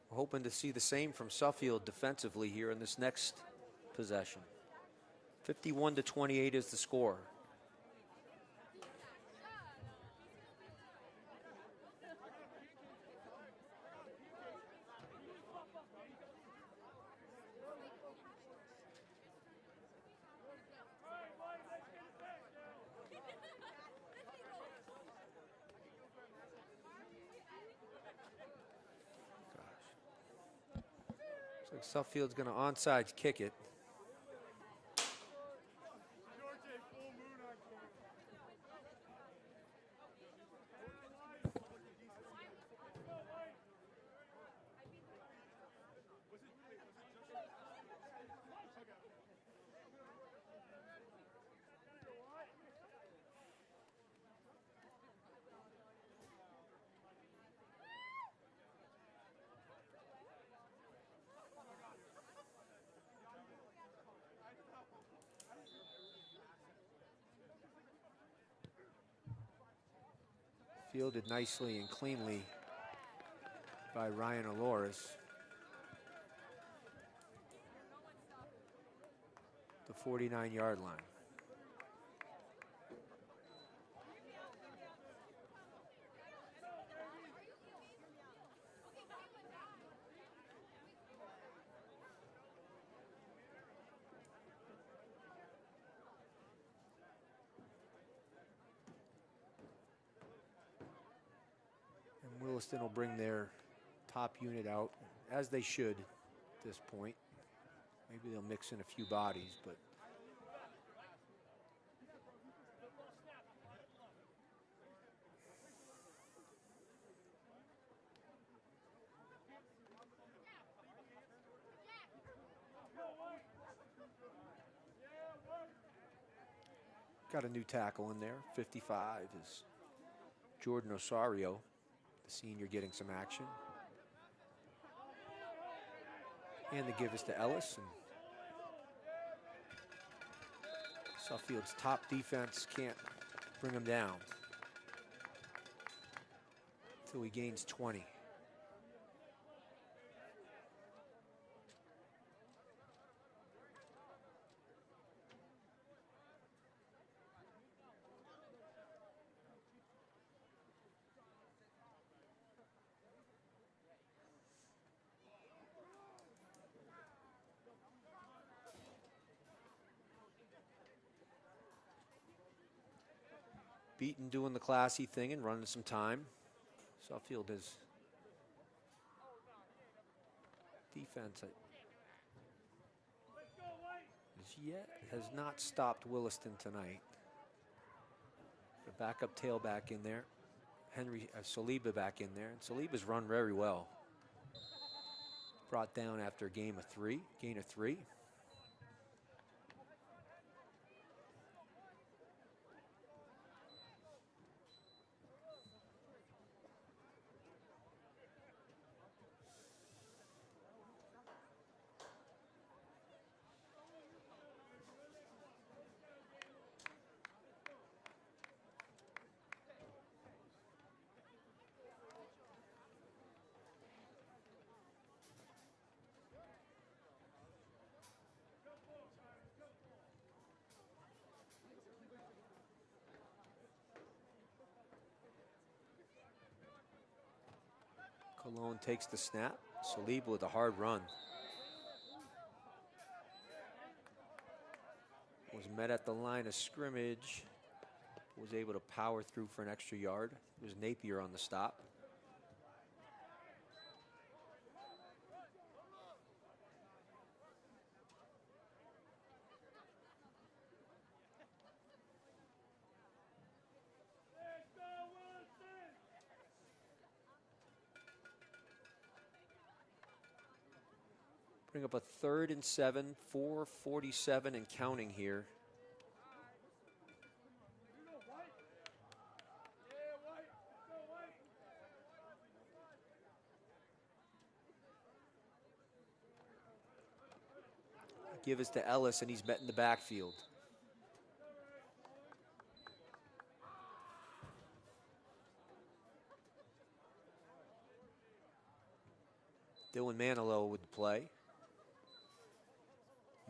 Hoping to see the same from Suffield defensively here in this next possession. 51-28 is the score. Looks like Suffield's going to onside kick it. Fielded nicely and cleanly by Ryan Aloris. The 49-yard line. Williston will bring their top unit out, as they should at this point. Maybe they'll mix in a few bodies, but got a new tackle in there. 55 is Jordan Osario, the senior, getting some action. And the give is to Ellis. And Suffield's top defense can't bring him down until he gains 20. Beaton doing the classy thing and running some time. Suffield has defense has not stopped Williston tonight. The backup tailback in there. Henry Saliba back in there. And Saliba's run very well. Brought down after a gain of three. Cologne takes the snap. Saliba with a hard run. Was met at the line of scrimmage. Was able to power through for an extra yard. It was Napier on the stop. Bring up a 3rd and 7, 4:47 and counting here. Give us to Ellis, and he's met in the backfield. Dylan Manilow with the play.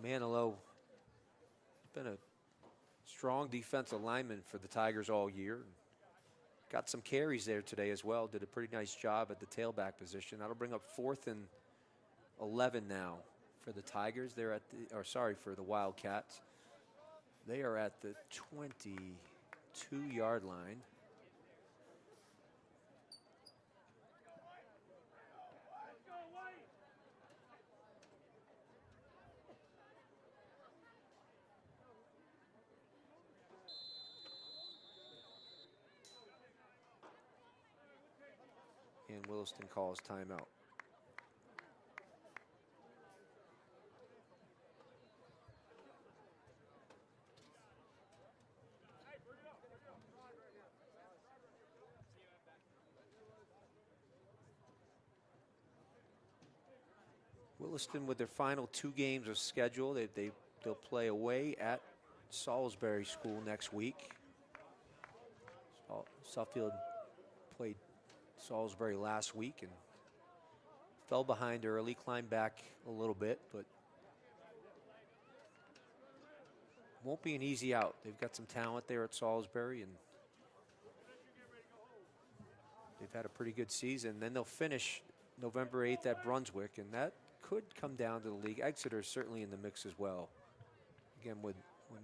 Manilow been a strong defensive lineman for the Tigers all year. Got some carries there today as well. Did a pretty nice job at the tailback position. That'll bring up 4th and 11 now for the Tigers. They're at the, or sorry, for the Wildcats. They are at the 22-yard line. And Williston calls timeout. Williston with their final 2 games of schedule. They'll play away at Salisbury School next week. Suffield played Salisbury last week and fell behind early, climbed back a little bit, but won't be an easy out. They've got some talent there at Salisbury, and they've had a pretty good season. Then they'll finish November 8th at Brunswick, and that could come down to the league. Exeter is certainly in the mix as well. Again, when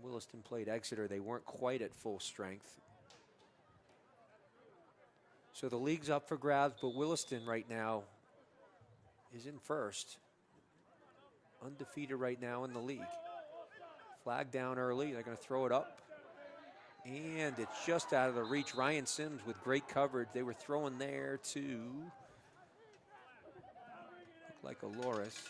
Williston played Exeter, they weren't quite at full strength. So the league's up for grabs, but Williston right now is in first. Undefeated right now in the league. Flag down early. They're going to throw it up. And it's just out of the reach. Ryan Sims with great coverage. They were throwing there to look like a Loris.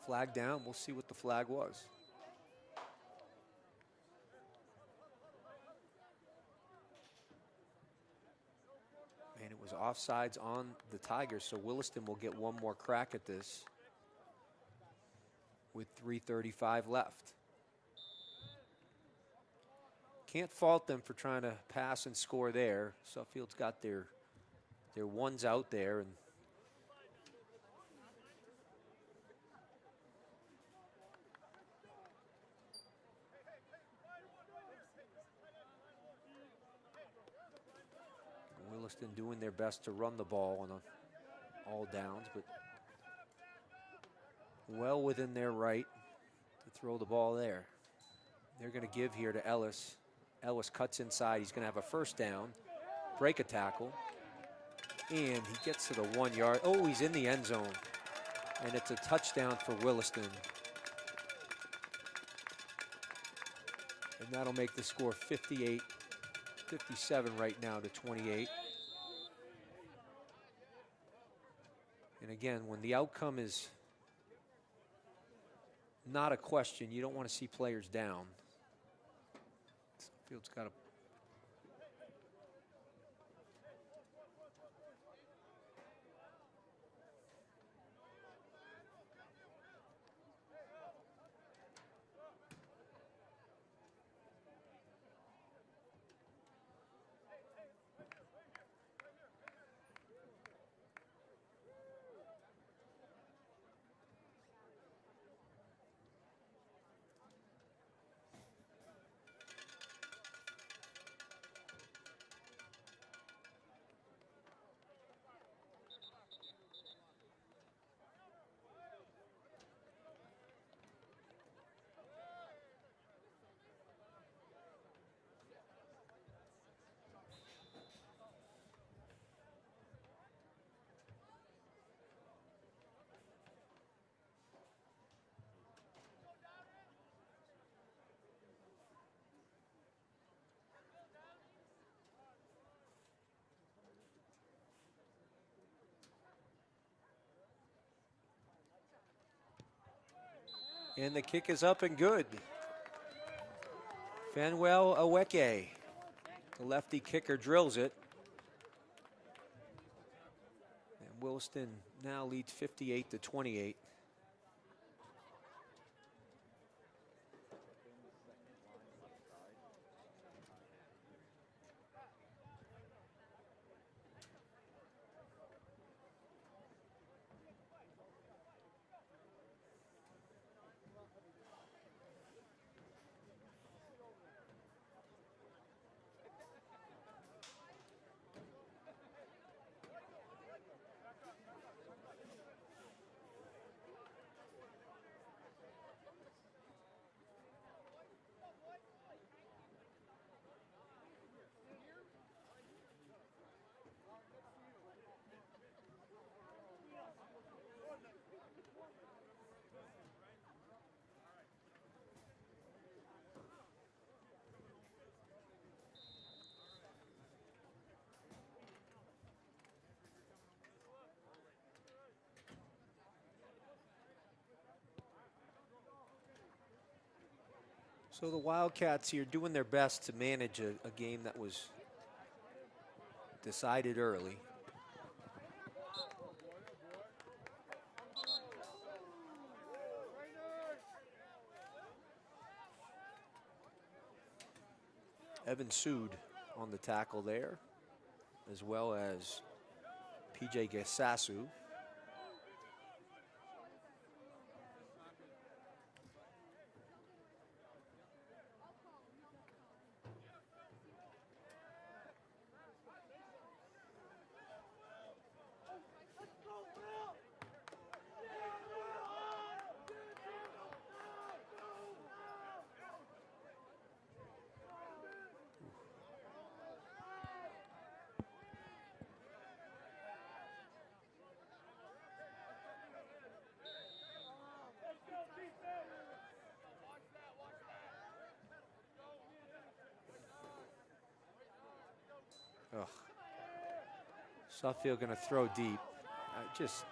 Flag down. We'll see what the flag was. And it was offsides on the Tigers, so Williston will get one more crack at this with 3:35 left. Can't fault them for trying to pass and score there. Suffield's got their ones out there, and Williston doing their best to run the ball on all downs, but well within their right to throw the ball there. They're going to give here to Ellis. Ellis cuts inside. He's going to have a first down, break a tackle, and he gets to the 1 yard. Oh, he's in the end zone, and it's a touchdown for Williston. And that'll make the score 57 right now to 28. And again, when the outcome is not a question, you don't want to see players down. Field's got a and the kick is up and good. Fanuel Aweke, the lefty kicker, drills it. And Williston now leads 58-28. So the Wildcats here doing their best to manage a game that was decided early. Evan Sood on the tackle there, as well as PJ Gesasu. Ugh. Suffield going to throw deep. Just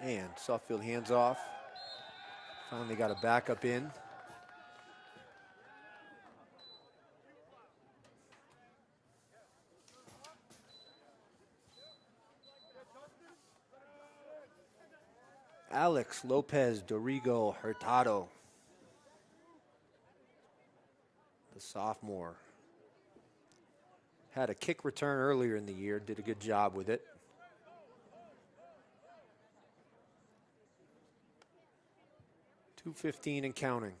and Suffield hands off. Finally got a backup in. Alex Lopez Dorigo Hurtado, the sophomore. Had a kick return earlier in the year, did a good job with it. .215 and counting.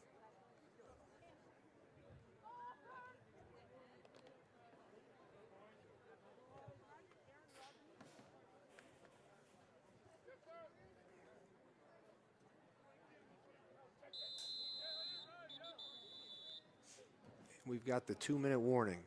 We've got the 2-minute warning.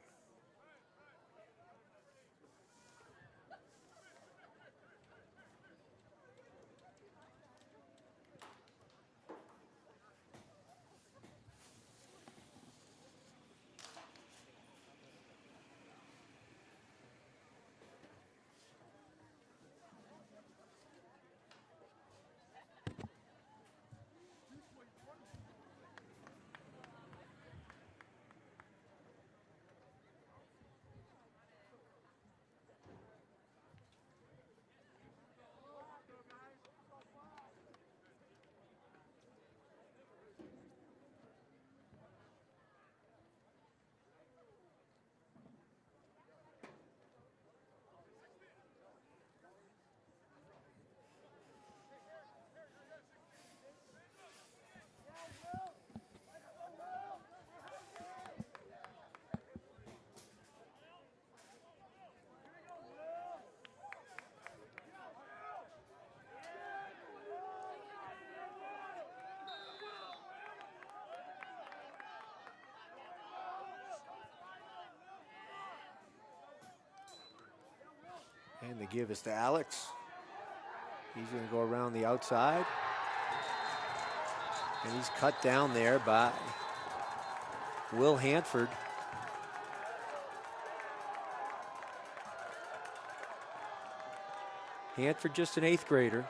And the give is to Alex. He's going to go around the outside. And he's cut down there by Will Hanford. Hanford, just an 8th grader.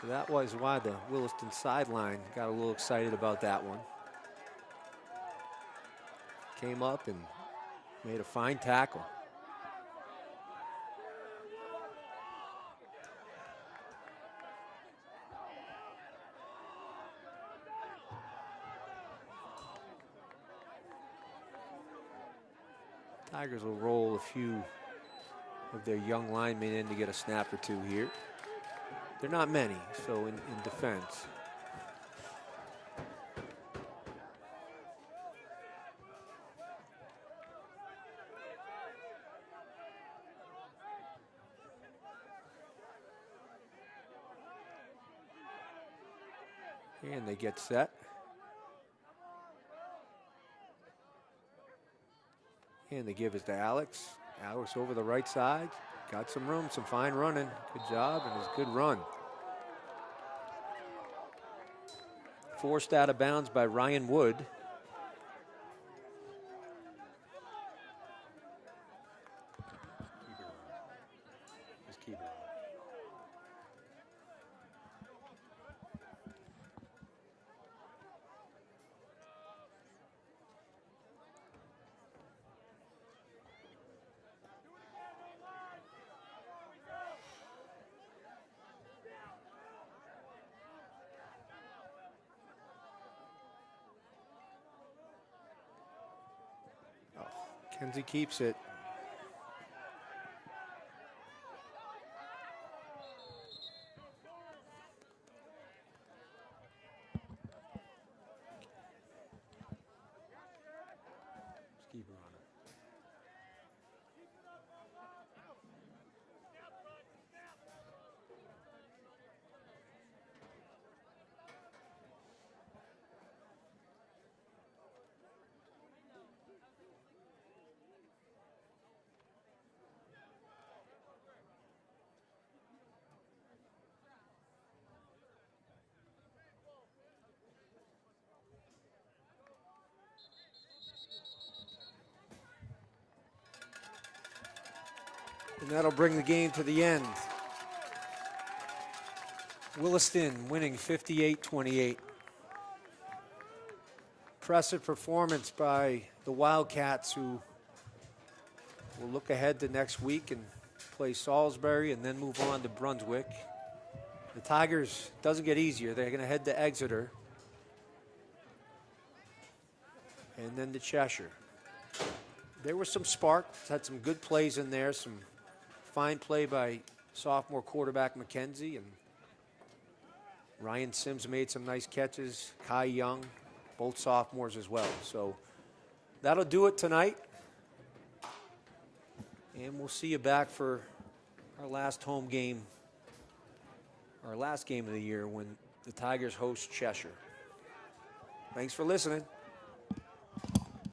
So that was why the Williston sideline got a little excited about that one. Came up and made a fine tackle. Tigers will roll a few of their young linemen in to get a snap or two here. They're not many, so in defense. And they get set. And the give is to Alex. Alex over the right side. Got some room, some fine running. Good job, and it's a good run. Forced out of bounds by Ryan Wood. Just keep it on. Kenzie keeps it. Just keep it on it. And that'll bring the game to the end. Williston winning 58-28. Impressive performance by the Wildcats, who will look ahead to next week and play Salisbury and then move on to Brunswick. The Tigers, doesn't get easier. They're going to head to Exeter and then to Cheshire. There were some sparks, had some good plays in there, some fine play by sophomore quarterback McKenzie, and Ryan Sims made some nice catches. Kai Young, both sophomores as well. So that'll do it tonight. And we'll see you back for our last home game, our last game of the year when the Tigers host Cheshire. Thanks for listening.